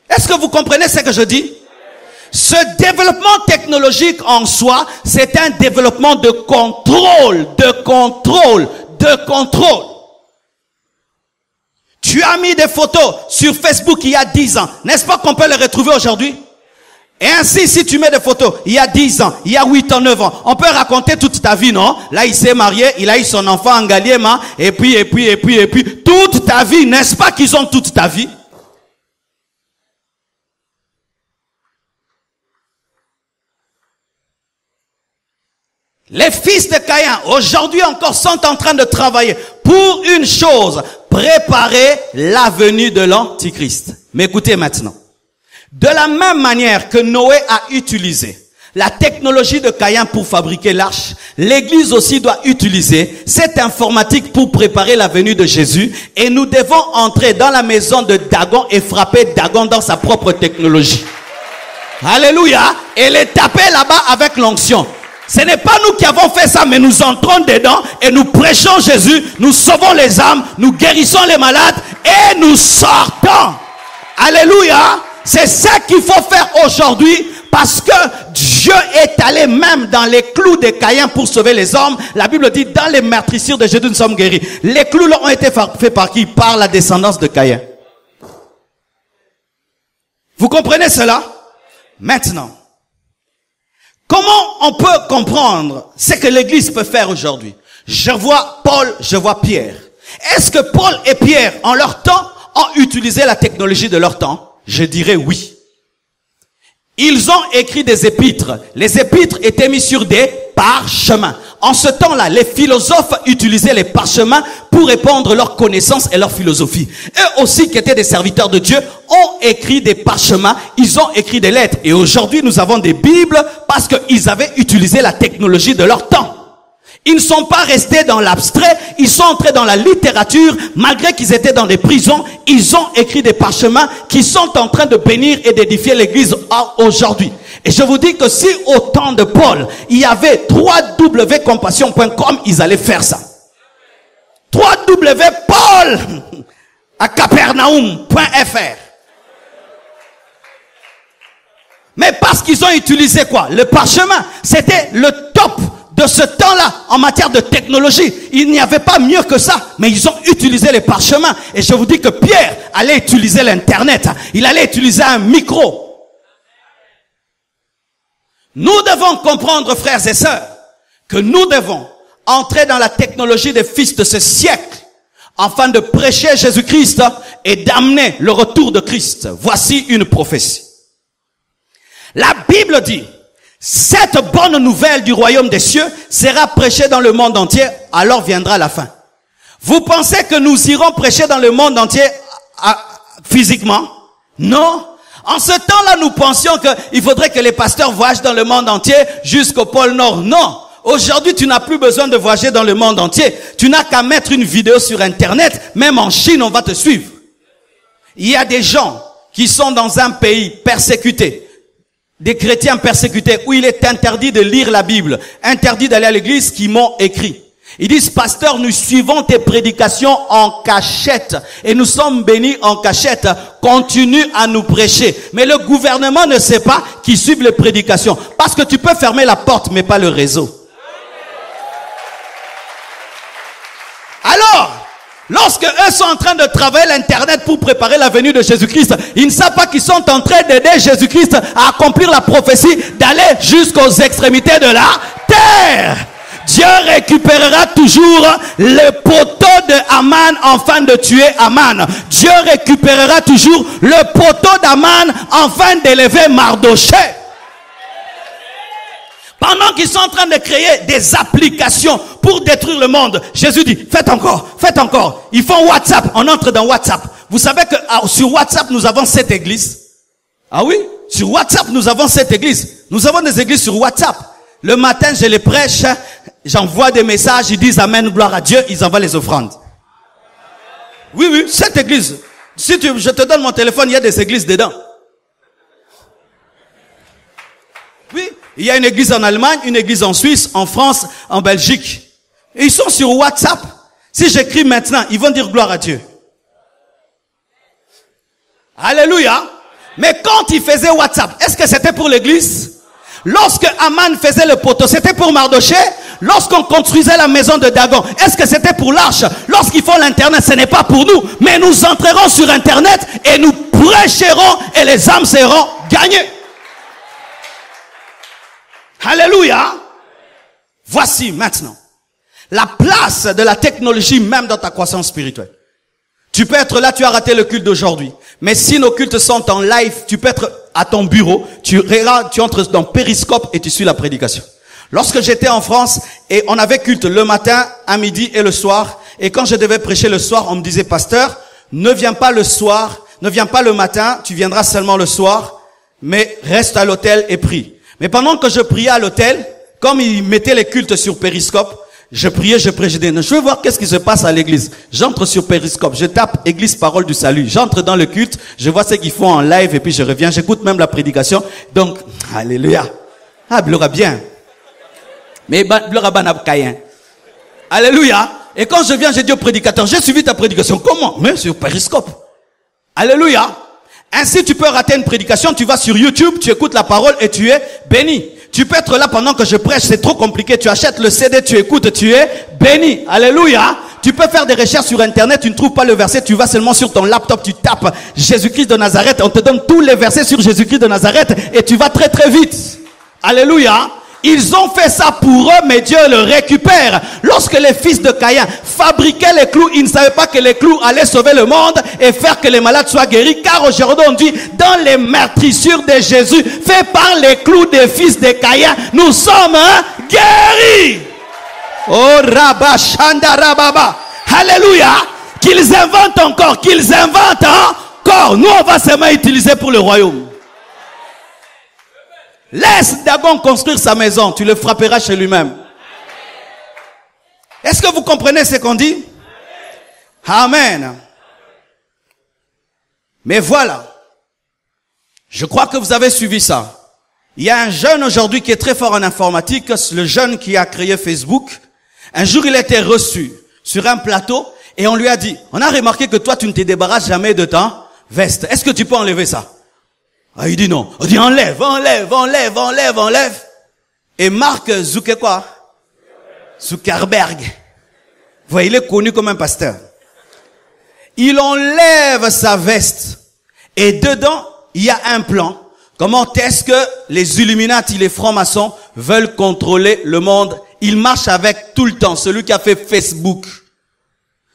Est-ce que vous comprenez ce que je dis? Ce développement technologique en soi, c'est un développement de contrôle, Tu as mis des photos sur Facebook il y a 10 ans. N'est-ce pas qu'on peut les retrouver aujourd'hui? Et ainsi, si tu mets des photos il y a 10 ans, il y a 8 ans, 9 ans, on peut raconter toute ta vie, non? Là, il s'est marié, il a eu son enfant en Galiema, et puis, toute ta vie, n'est-ce pas qu'ils ont toute ta vie? Les fils de Caïn, aujourd'hui encore, sont en train de travailler pour une chose, préparer la venue de l'Antichrist. Mais écoutez maintenant. De la même manière que Noé a utilisé la technologie de Caïn pour fabriquer l'arche, l'Église aussi doit utiliser cette informatique pour préparer la venue de Jésus. Et nous devons entrer dans la maison de Dagon et frapper Dagon dans sa propre technologie. Alléluia. Et les taper là-bas avec l'onction. Ce n'est pas nous qui avons fait ça, mais nous entrons dedans et nous prêchons Jésus, nous sauvons les âmes, nous guérissons les malades et nous sortons. Alléluia. C'est ça qu'il faut faire aujourd'hui parce que Dieu est allé même dans les clous de Caïn pour sauver les hommes. La Bible dit, dans les meurtrissures de Jésus, nous sommes guéris. Les clous là ont été faits par qui? Par la descendance de Caïn. Vous comprenez cela? Maintenant, comment on peut comprendre ce que l'Église peut faire aujourd'hui? Je vois Paul, je vois Pierre. Est-ce que Paul et Pierre, en leur temps, ont utilisé la technologie de leur temps? Je dirais oui. Ils ont écrit des épîtres. Les épîtres étaient mis sur des parchemins. En ce temps-là, les philosophes utilisaient les parchemins pour répandre leurs connaissances et leur philosophie. Eux aussi, qui étaient des serviteurs de Dieu, ont écrit des parchemins, ils ont écrit des lettres. Et aujourd'hui, nous avons des Bibles parce qu'ils avaient utilisé la technologie de leur temps. Ils ne sont pas restés dans l'abstrait, ils sont entrés dans la littérature, malgré qu'ils étaient dans des prisons, ils ont écrit des parchemins qui sont en train de bénir et d'édifier l'Église aujourd'hui. Et je vous dis que si au temps de Paul, il y avait www.compassion.com, ils allaient faire ça. www.paul à capernaum.fr. Mais parce qu'ils ont utilisé quoi? Le parchemin. C'était le top de ce temps-là, en matière de technologie. Il n'y avait pas mieux que ça, mais ils ont utilisé les parchemins. Et je vous dis que Pierre allait utiliser l'Internet. Il allait utiliser un micro. Nous devons comprendre, frères et sœurs, que nous devons entrer dans la technologie des fils de ce siècle, afin de prêcher Jésus-Christ et d'amener le retour de Christ. Voici une prophétie. La Bible dit, cette bonne nouvelle du royaume des cieux sera prêchée dans le monde entier, alors viendra la fin. Vous pensez que nous irons prêcher dans le monde entier physiquement? Non. En ce temps-là, nous pensions qu'il faudrait que les pasteurs voyagent dans le monde entier jusqu'au pôle Nord. Non. Aujourd'hui, tu n'as plus besoin de voyager dans le monde entier. Tu n'as qu'à mettre une vidéo sur Internet. Même en Chine, on va te suivre. Il y a des gens qui sont dans un pays persécuté, des chrétiens persécutés, où il est interdit de lire la Bible, interdit d'aller à l'église, qui m'ont écrit. Ils disent, pasteur, nous suivons tes prédications en cachette et nous sommes bénis en cachette. Continue à nous prêcher. Mais le gouvernement ne sait pas qu'ils suivent les prédications. Parce que tu peux fermer la porte, mais pas le réseau. Alors, lorsque eux sont en train de travailler l'Internet pour préparer la venue de Jésus-Christ, ils ne savent pas qu'ils sont en train d'aider Jésus-Christ à accomplir la prophétie d'aller jusqu'aux extrémités de la terre. Dieu récupérera toujours le poteau de Aman afin de tuer Aman. Dieu récupérera toujours le poteau d'Aman afin d'élever Mardoché. Pendant qu'ils sont en train de créer des applications pour détruire le monde, Jésus dit, faites encore, faites encore. Ils font WhatsApp, on entre dans WhatsApp. Vous savez que sur WhatsApp, nous avons 7 églises. Ah oui? Sur WhatsApp, nous avons 7 églises. Nous avons des églises sur WhatsApp. Le matin, je les prêche, j'envoie des messages, ils disent Amen, gloire à Dieu, ils envoient les offrandes. Oui, oui, 7 églises. Si je te donne mon téléphone, il y a des églises dedans. Oui, il y a une église en Allemagne, une église en Suisse, en France, en Belgique. Et ils sont sur WhatsApp. Si j'écris maintenant, ils vont dire gloire à Dieu. Alléluia. Mais quand il faisait WhatsApp, est-ce que c'était pour l'église? Lorsque Aman faisait le poteau, c'était pour Mardoché? Lorsqu'on construisait la maison de Dagon, est-ce que c'était pour l'arche? Lorsqu'ils font l'internet, ce n'est pas pour nous, mais nous entrerons sur internet et nous prêcherons et les âmes seront gagnées. Alléluia. Voici maintenant la place de la technologie même dans ta croissance spirituelle. Tu peux être là, tu as raté le culte d'aujourd'hui. Mais si nos cultes sont en live, tu peux être à ton bureau, tu entres dans Periscope et tu suis la prédication. Lorsque j'étais en France et on avait culte le matin, à midi et le soir, et quand je devais prêcher le soir, on me disait, pasteur, ne viens pas le soir, ne viens pas le matin, tu viendras seulement le soir, mais reste à l'hôtel et prie. Mais pendant que je priais à l'hôtel, comme ils mettaient les cultes sur Periscope, je priais, je priais, je disais, je veux voir qu'est-ce qui se passe à l'église. J'entre sur Periscope, je tape Église Parole du Salut. J'entre dans le culte, je vois ce qu'ils font en live et puis je reviens. J'écoute même la prédication. Donc, alléluia. Ah, gloire bien. Mais gloire à Banab Caïn. Alléluia. Et quand je viens, j'ai dit au prédicateur, j'ai suivi ta prédication. Comment? Mais sur Periscope. Alléluia. Ainsi, tu peux rater une prédication, tu vas sur YouTube, tu écoutes la parole et tu es béni. Tu peux être là pendant que je prêche, c'est trop compliqué. Tu achètes le CD, tu écoutes, tu es béni. Alléluia. Tu peux faire des recherches sur Internet, tu ne trouves pas le verset, tu vas seulement sur ton laptop, tu tapes Jésus-Christ de Nazareth, on te donne tous les versets sur Jésus-Christ de Nazareth et tu vas très très vite. Alléluia. Ils ont fait ça pour eux, mais Dieu le récupère. Lorsque les fils de Caïn fabriquaient les clous, ils ne savaient pas que les clous allaient sauver le monde et faire que les malades soient guéris. Car aujourd'hui, on dit, dans les meurtrissures de Jésus, fait par les clous des fils de Caïn, nous sommes guéris. Oh, Rabba, Shanda, Rababa. Alléluia. Qu'ils inventent encore, qu'ils inventent encore. Nous, on va seulement utiliser pour le royaume. Laisse Dagon construire sa maison, tu le frapperas chez lui-même. Est-ce que vous comprenez ce qu'on dit? Amen. Mais voilà. Je crois que vous avez suivi ça. Il y a un jeune aujourd'hui qui est très fort en informatique, le jeune qui a créé Facebook. Un jour, il a été reçu sur un plateau et on lui a dit, on a remarqué que toi, tu ne te débarrasses jamais de ta veste. Est-ce que tu peux enlever ça? Ah, il dit non. On dit enlève. Et Mark Zuckerberg. Vous voyez, il est connu comme un pasteur. Il enlève sa veste. Et dedans, il y a un plan. Comment est-ce que les Illuminati, les francs-maçons, veulent contrôler le monde? Il marche avec tout le temps. Celui qui a fait Facebook.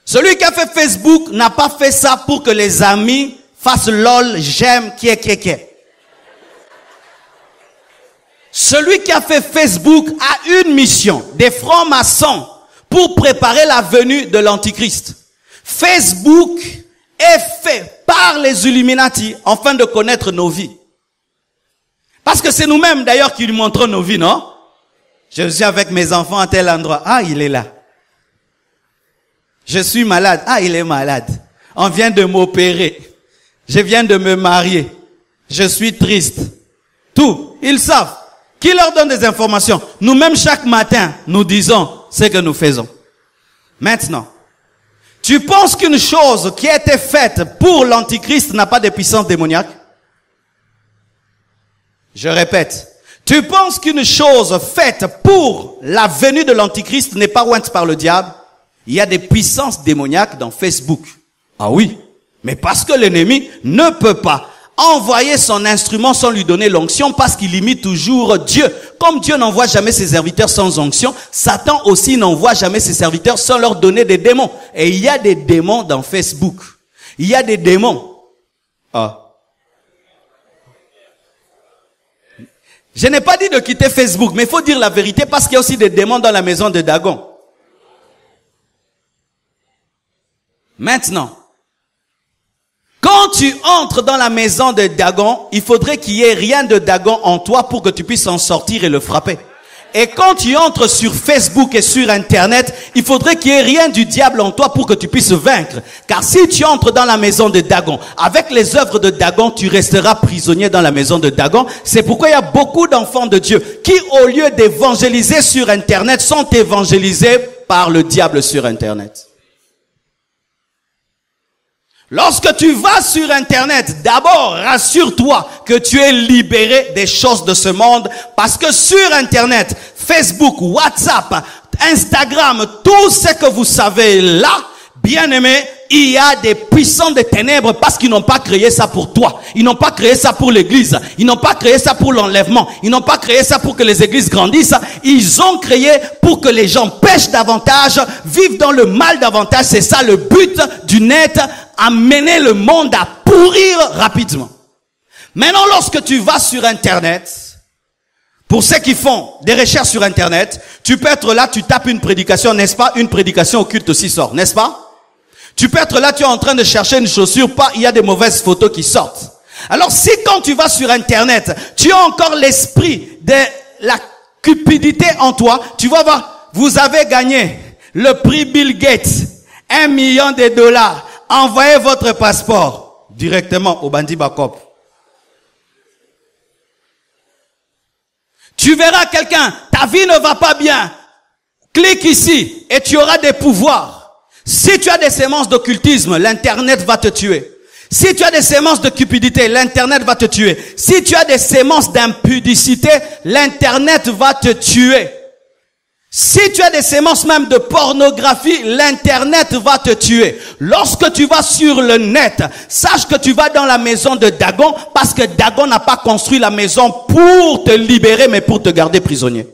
Celui qui a fait Facebook n'a pas fait ça pour que les amis fassent lol, j'aime, qui est. Celui qui a fait Facebook a une mission, des francs-maçons, pour préparer la venue de l'Antichrist. Facebook est fait par les Illuminati afin de connaître nos vies. Parce que c'est nous-mêmes d'ailleurs qui lui montrons nos vies, non? Je suis avec mes enfants à tel endroit. Ah, il est là. Je suis malade. Ah, il est malade. On vient de m'opérer. Je viens de me marier. Je suis triste. Tout. Ils savent. Qui leur donne des informations? Nous-mêmes, chaque matin, nous disons ce que nous faisons. Maintenant, tu penses qu'une chose qui a été faite pour l'Antichrist n'a pas de puissance démoniaque? Je répète. Tu penses qu'une chose faite pour la venue de l'Antichrist n'est pas ointe par le diable? Il y a des puissances démoniaques dans Facebook. Ah oui. Mais parce que l'ennemi ne peut pas envoyer son instrument sans lui donner l'onction parce qu'il imite toujours Dieu. Comme Dieu n'envoie jamais ses serviteurs sans onction, Satan aussi n'envoie jamais ses serviteurs sans leur donner des démons. Et il y a des démons dans Facebook. Il y a des démons. Ah. Je n'ai pas dit de quitter Facebook, mais il faut dire la vérité parce qu'il y a aussi des démons dans la maison de Dagon. Maintenant, quand tu entres dans la maison de Dagon, il faudrait qu'il y ait rien de Dagon en toi pour que tu puisses en sortir et le frapper. Et quand tu entres sur Facebook et sur Internet, il faudrait qu'il y ait rien du diable en toi pour que tu puisses vaincre. Car si tu entres dans la maison de Dagon, avec les œuvres de Dagon, tu resteras prisonnier dans la maison de Dagon. C'est pourquoi il y a beaucoup d'enfants de Dieu qui, au lieu d'évangéliser sur Internet, sont évangélisés par le diable sur Internet. Lorsque tu vas sur Internet, d'abord, rassure-toi que tu es libéré des choses de ce monde, parce que sur Internet, Facebook, WhatsApp, Instagram, tout ce que vous savez là, bien-aimé, il y a des puissants des ténèbres parce qu'ils n'ont pas créé ça pour toi. Ils n'ont pas créé ça pour l'église. Ils n'ont pas créé ça pour l'enlèvement. Ils n'ont pas créé ça pour que les églises grandissent. Ils ont créé pour que les gens pêchent davantage, vivent dans le mal davantage. C'est ça le but du net, amener le monde à pourrir rapidement. Maintenant, lorsque tu vas sur Internet, pour ceux qui font des recherches sur Internet, tu peux être là, tu tapes une prédication, n'est-ce pas? Une prédication occulte aussi sort, n'est-ce pas? Tu peux être là, tu es en train de chercher une chaussure, pas, il y a des mauvaises photos qui sortent. Alors si quand tu vas sur Internet, tu as encore l'esprit de la cupidité en toi, tu vas voir, vous avez gagné le prix Bill Gates, $1 million, envoyez votre passeport directement au bandit Bakop. Tu verras quelqu'un, ta vie ne va pas bien, clique ici et tu auras des pouvoirs. Si tu as des sémences d'occultisme, l'Internet va te tuer. Si tu as des sémences de cupidité, l'Internet va te tuer. Si tu as des sémences d'impudicité, l'Internet va te tuer. Si tu as des sémences même de pornographie, l'Internet va te tuer. Lorsque tu vas sur le net, sache que tu vas dans la maison de Dagon, parce que Dagon n'a pas construit la maison pour te libérer, mais pour te garder prisonnier.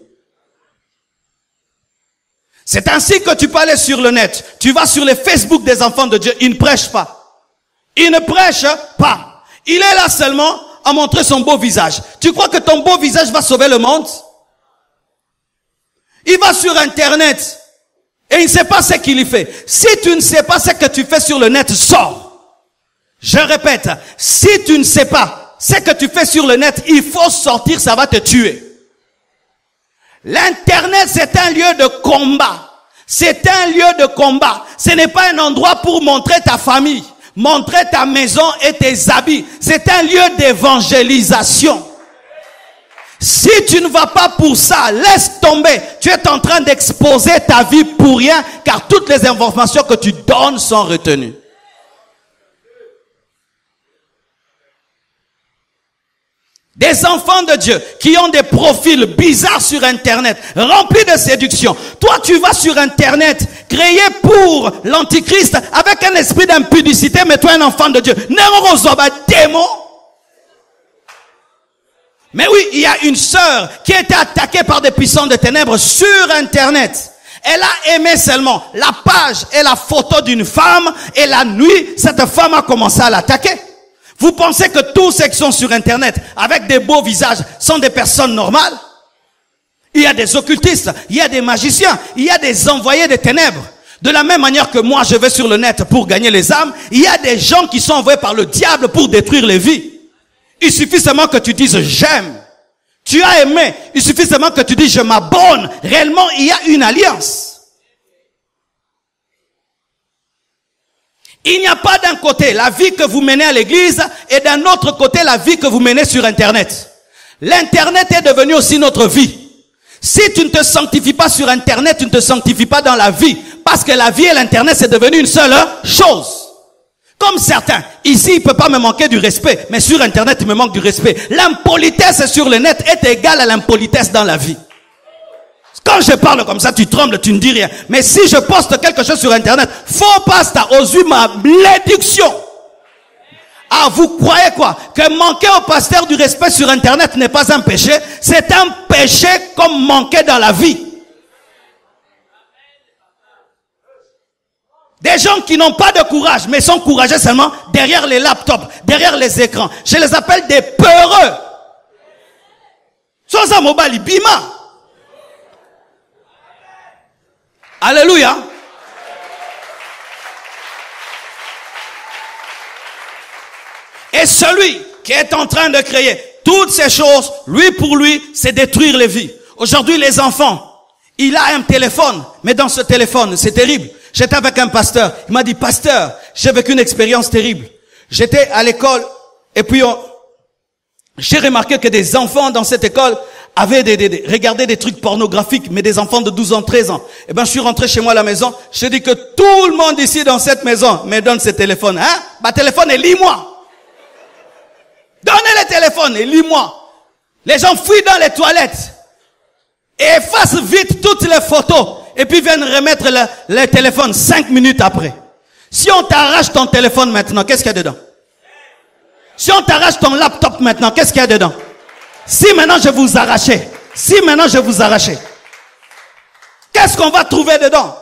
C'est ainsi que tu peux aller sur le net. Tu vas sur les Facebook des enfants de Dieu. Ils ne prêchent pas. Ils ne prêchent pas. Il est là seulement à montrer son beau visage. Tu crois que ton beau visage va sauver le monde? Il va sur Internet et il ne sait pas ce qu'il y fait. Si tu ne sais pas ce que tu fais sur le net, sors. Je répète, si tu ne sais pas ce que tu fais sur le net, il faut sortir, ça va te tuer. L'Internet, c'est un lieu de combat. C'est un lieu de combat. Ce n'est pas un endroit pour montrer ta famille, montrer ta maison et tes habits. C'est un lieu d'évangélisation. Si tu ne vas pas pour ça, laisse tomber. Tu es en train d'exposer ta vie pour rien, car toutes les informations que tu donnes sont retenues. Des enfants de Dieu qui ont des profils bizarres sur Internet, remplis de séduction. Toi, tu vas sur Internet, créé pour l'Antichrist, avec un esprit d'impudicité, mais toi, un enfant de Dieu. Démon. Mais oui, il y a une sœur qui a été attaquée par des puissants de ténèbres sur Internet. Elle a aimé seulement la page et la photo d'une femme, et la nuit, cette femme a commencé à l'attaquer. Vous pensez que tous ceux qui sont sur Internet, avec des beaux visages, sont des personnes normales? Il y a des occultistes, il y a des magiciens, il y a des envoyés des ténèbres. De la même manière que moi, je vais sur le net pour gagner les âmes, il y a des gens qui sont envoyés par le diable pour détruire les vies. Il suffit seulement que tu dises « j'aime ». Tu as aimé, il suffit seulement que tu dises « je m'abonne ». Réellement, il y a une alliance. Il n'y a pas d'un côté la vie que vous menez à l'église et d'un autre côté la vie que vous menez sur Internet. L'Internet est devenu aussi notre vie. Si tu ne te sanctifies pas sur Internet, tu ne te sanctifies pas dans la vie. Parce que la vie et l'Internet, c'est devenu une seule chose. Comme certains, ici, il ne peut pas me manquer du respect, mais sur Internet, il me manque du respect. L'impolitesse sur le net est égale à l'impolitesse dans la vie. Quand je parle comme ça, tu trembles, tu ne dis rien. Mais si je poste quelque chose sur Internet, faux pasta, aux ma malédiction. Ah, vous croyez quoi? Que manquer au pasteur du respect sur Internet n'est pas un péché? C'est un péché comme manquer dans la vie. Des gens qui n'ont pas de courage, mais sont courageux seulement derrière les laptops, derrière les écrans. Je les appelle des peureux. Sans un mobile, bima. Alléluia. Et celui qui est en train de créer toutes ces choses, lui pour lui, c'est détruire les vies. Aujourd'hui, les enfants, il a un téléphone, mais dans ce téléphone, c'est terrible. J'étais avec un pasteur, il m'a dit, pasteur, j'ai vécu une expérience terrible. J'étais à l'école, et puis j'ai remarqué que des enfants dans cette école regardaient des trucs pornographiques, mais des enfants de 12 ans, 13 ans. Eh ben, je suis rentré chez moi à la maison. Je dis que tout le monde ici dans cette maison me donne ses téléphones. Hein? Bah, téléphone et lis-moi. Donnez les téléphones et lis-moi. Les gens fuient dans les toilettes et effacent vite toutes les photos et puis viennent remettre le téléphone 5 minutes après. Si on t'arrache ton téléphone maintenant, qu'est-ce qu'il y a dedans? Si on t'arrache ton laptop maintenant, qu'est-ce qu'il y a dedans? Si maintenant je vous arrachais, qu'est-ce qu'on va trouver dedans?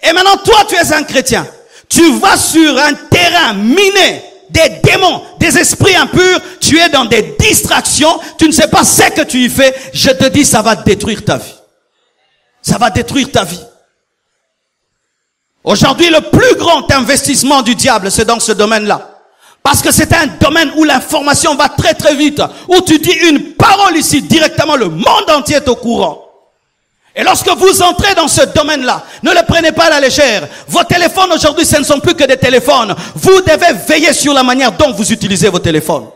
Et maintenant, toi, tu es un chrétien. Tu vas sur un terrain miné des démons, des esprits impurs. Tu es dans des distractions. Tu ne sais pas ce que tu y fais. Je te dis, ça va détruire ta vie. Ça va détruire ta vie. Aujourd'hui, le plus grand investissement du diable, c'est dans ce domaine-là. Parce que c'est un domaine où l'information va très très vite. Où tu dis une parole ici, directement le monde entier est au courant. Et lorsque vous entrez dans ce domaine-là, ne le prenez pas à la légère. Vos téléphones aujourd'hui, ce ne sont plus que des téléphones. Vous devez veiller sur la manière dont vous utilisez vos téléphones.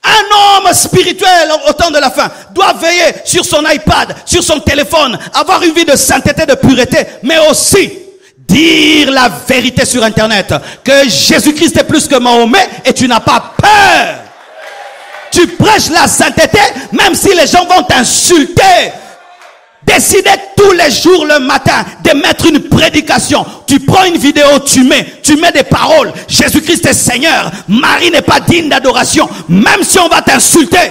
Un homme spirituel au temps de la fin doit veiller sur son iPad, sur son téléphone, avoir une vie de sainteté, de pureté, mais aussi dire la vérité sur Internet, que Jésus-Christ est plus que Mahomet et tu n'as pas peur. Tu prêches la sainteté, même si les gens vont t'insulter. Décidez tous les jours le matin de mettre une prédication. Tu prends une vidéo, tu mets des paroles. Jésus-Christ est Seigneur. Marie n'est pas digne d'adoration. Même si on va t'insulter.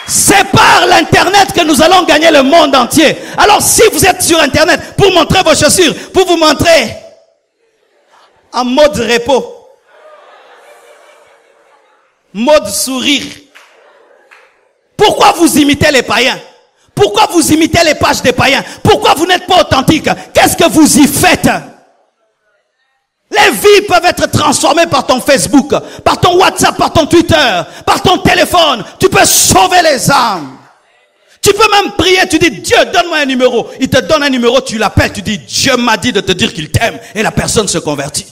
C'est par l'internet que nous allons gagner le monde entier. Alors si vous êtes sur internet pour montrer vos chaussures, pour vous montrer en mode repos, mode sourire, pourquoi vous imitez les païens? Pourquoi vous imitez les pages des païens? Pourquoi vous n'êtes pas authentique? Qu'est-ce que vous y faites? Les vies peuvent être transformées par ton Facebook, par ton WhatsApp, par ton Twitter, par ton téléphone. Tu peux sauver les âmes. Tu peux même prier, tu dis Dieu donne-moi un numéro. Il te donne un numéro, tu l'appelles, tu dis Dieu m'a dit de te dire qu'il t'aime et la personne se convertit.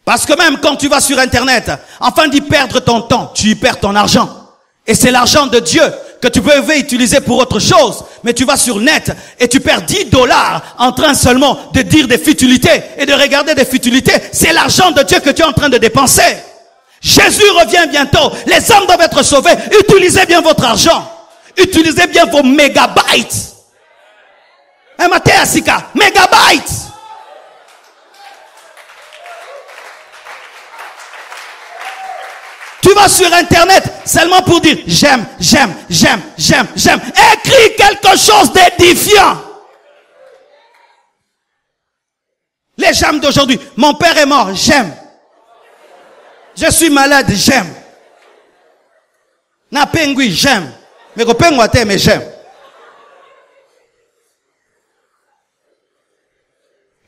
Parce que même quand tu vas sur internet, afin d'y perdre ton temps, tu y perds ton argent. Et c'est l'argent de Dieu que tu peux utiliser pour autre chose. Mais tu vas sur net et tu perds $10 en train seulement de dire des futilités et de regarder des futilités. C'est l'argent de Dieu que tu es en train de dépenser. Jésus revient bientôt. Les âmes doivent être sauvées. Utilisez bien votre argent. Utilisez bien vos mégabytes. Mégabytes. Tu vas sur internet seulement pour dire j'aime. Écris quelque chose d'édifiant. Les j'aime d'aujourd'hui. Mon père est mort, j'aime. Je suis malade, j'aime. Na pengui, j'aime. Mais ko pengwate, mais j'aime.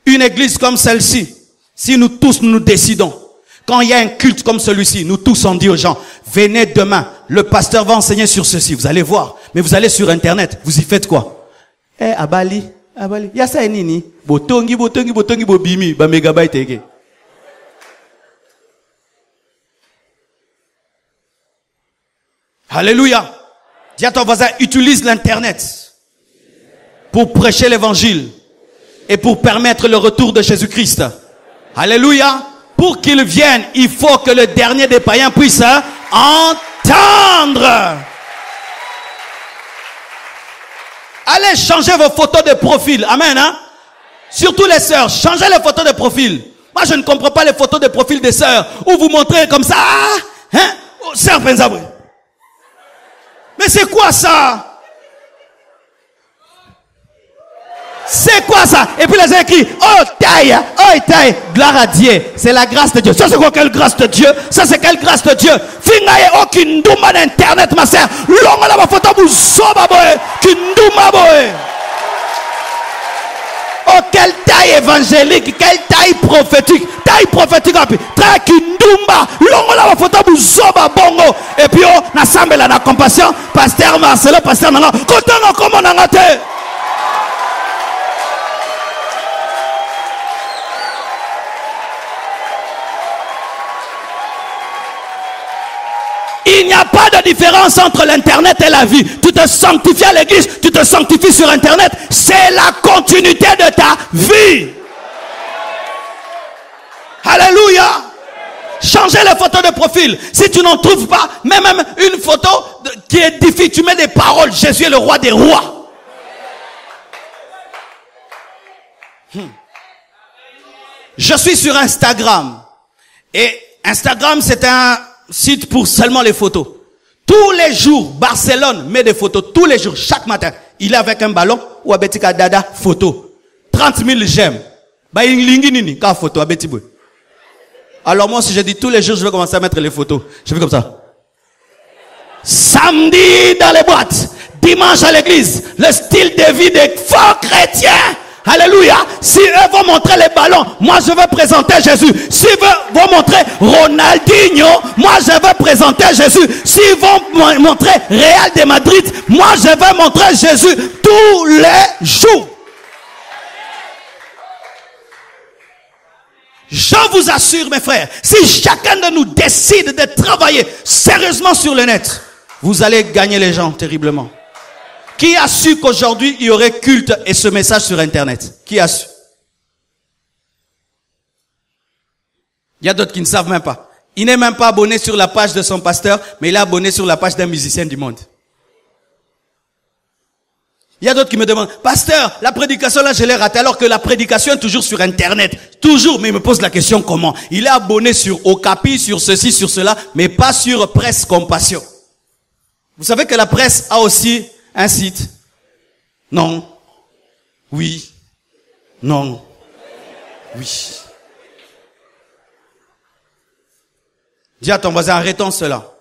Une église comme celle-ci, si nous tous nous décidons, quand il y a un culte comme celui-ci, nous tous on dit aux gens, venez demain, le pasteur va enseigner sur ceci, vous allez voir. Mais vous allez sur internet, vous y faites quoi? Abali, yasa nini? Botongi, bobimi, ba megabyte ege. Alléluia. Dis à ton voisin, utilise l'internet pour prêcher l'évangile et pour permettre le retour de Jésus-Christ. Alléluia. Pour qu'il vienne, il faut que le dernier des païens puisse entendre. Allez changer vos photos de profil. Amen. Hein? Surtout les sœurs, changez les photos de profil. Moi, je ne comprends pas les photos de profil des sœurs où vous montrez comme ça. Hein? Sœur Penzabre. Mais c'est quoi ça? C'est quoi ça? Et puis les gens écrivent oh taille, gloire à Dieu. C'est la grâce de Dieu. Ça c'est quoi? Quelle grâce de Dieu? Ça c'est quelle grâce de Dieu? Fingaye aucune douma d'internet ma sœur. Longa la photo vous soba boy, kinduma boy. Oh quelle taille évangélique, quelle taille prophétique. Taille prophétique api. Tra kindumba, longa la photo vous soba bongo. Et puis oh n'assemble la compassion, pasteur Marcelo, pasteur Nanga. Kotonga comme on a raté. Il n'y a pas de différence entre l'internet et la vie. Tu te sanctifies à l'église, tu te sanctifies sur internet. C'est la continuité de ta vie. Alléluia. Changez les photos de profil. Si tu n'en trouves pas, même une photo qui édifie, tu mets des paroles. Jésus est le roi des rois. Je suis sur Instagram. Et Instagram, c'est un site pour seulement les photos. Tous les jours, Barcelone met des photos. Tous les jours, chaque matin. Il est avec un ballon ou avec un dada photo. 30 000 j'aime. Bah, il y a photo à Betty Boy. Alors moi, si je dis tous les jours, je vais commencer à mettre les photos. Je fais comme ça. Samedi dans les boîtes. Dimanche à l'église. Le style de vie des faux chrétiens. Alléluia. Si eux vont montrer les ballons, moi je vais présenter Jésus. Si eux vont montrer Ronaldinho, moi je vais présenter Jésus. S'ils vont montrer Real de Madrid, moi je vais montrer Jésus tous les jours. Je vous assure, mes frères, si chacun de nous décide de travailler sérieusement sur le net, vous allez gagner les gens terriblement. Qui a su qu'aujourd'hui, il y aurait culte et ce message sur Internet? Qui a su? Il y a d'autres qui ne savent même pas. Il n'est même pas abonné sur la page de son pasteur, mais il est abonné sur la page d'un musicien du monde. Il y a d'autres qui me demandent, pasteur, la prédication là, je l'ai ratée, alors que la prédication est toujours sur Internet. Toujours, mais il me pose la question comment? Il est abonné sur Okapi, sur ceci, sur cela, mais pas sur Presse Compassion. Vous savez que la presse a aussi un site? Non. Oui. Non. Oui. Dis à ton voisin, arrêtons cela.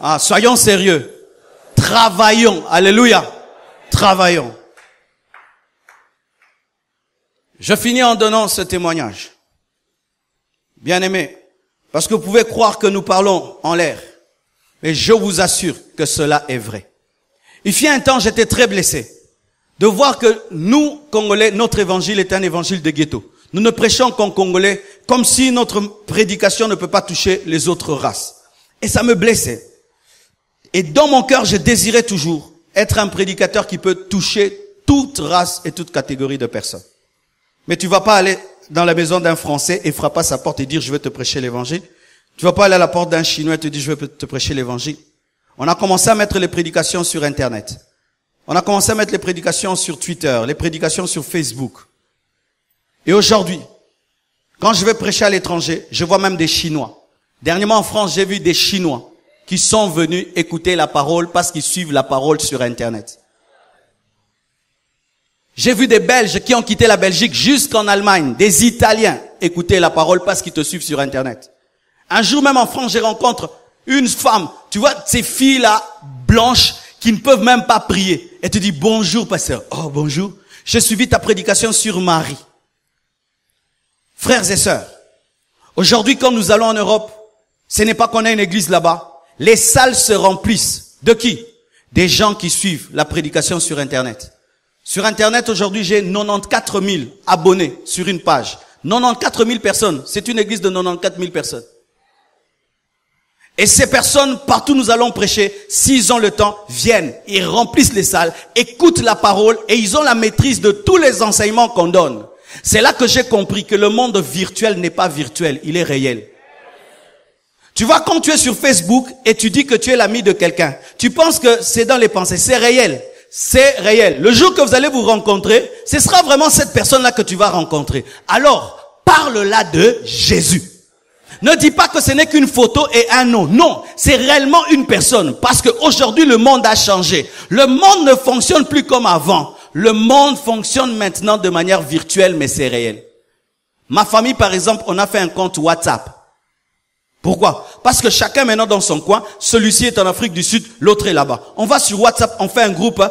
Ah, soyons sérieux. Travaillons. Alléluia. Travaillons. Je finis en donnant ce témoignage. Bien-aimés, parce que vous pouvez croire que nous parlons en l'air, mais je vous assure que cela est vrai. Il fut un temps, j'étais très blessé de voir que nous, Congolais, notre évangile est un évangile de ghetto. Nous ne prêchons qu'en Congolais, comme si notre prédication ne peut pas toucher les autres races. Et ça me blessait. Et dans mon cœur, je désirais toujours être un prédicateur qui peut toucher toute race et toute catégorie de personnes. Mais tu vas pas aller dans la maison d'un Français et frapper à sa porte et dire je vais te prêcher l'évangile. Tu vas pas aller à la porte d'un Chinois et te dire je vais te prêcher l'évangile. On a commencé à mettre les prédications sur Internet. On a commencé à mettre les prédications sur Twitter, les prédications sur Facebook. Et aujourd'hui, quand je vais prêcher à l'étranger, je vois même des Chinois. Dernièrement en France, j'ai vu des Chinois qui sont venus écouter la parole parce qu'ils suivent la parole sur Internet. J'ai vu des Belges qui ont quitté la Belgique jusqu'en Allemagne, des Italiens écouter la parole parce qu'ils te suivent sur Internet. Un jour même en France, j'ai rencontré une femme, tu vois, ces filles-là, blanches, qui ne peuvent même pas prier. Elle te dit, bonjour, pasteur. Oh, bonjour. J'ai suivi ta prédication sur Marie. Frères et sœurs, aujourd'hui, quand nous allons en Europe, ce n'est pas qu'on a une église là-bas. Les salles se remplissent. De qui? Des gens qui suivent la prédication sur Internet. Sur Internet, aujourd'hui, j'ai 94 000 abonnés sur une page. 94 000 personnes. C'est une église de 94 000 personnes. Et ces personnes, partout où nous allons prêcher, s'ils ont le temps, viennent, ils remplissent les salles, écoutent la parole et ils ont la maîtrise de tous les enseignements qu'on donne. C'est là que j'ai compris que le monde virtuel n'est pas virtuel, il est réel. Tu vois, quand tu es sur Facebook et tu dis que tu es l'ami de quelqu'un, tu penses que c'est dans les pensées, c'est réel. C'est réel. Le jour que vous allez vous rencontrer, ce sera vraiment cette personne-là que tu vas rencontrer. Alors, parle là de Jésus. Ne dis pas que ce n'est qu'une photo et un nom. Non, c'est réellement une personne. Parce qu'aujourd'hui, le monde a changé. Le monde ne fonctionne plus comme avant. Le monde fonctionne maintenant de manière virtuelle, mais c'est réel. Ma famille, par exemple, on a fait un compte WhatsApp. Pourquoi? Parce que chacun maintenant dans son coin, celui-ci est en Afrique du Sud, l'autre est là-bas. On va sur WhatsApp, on fait un groupe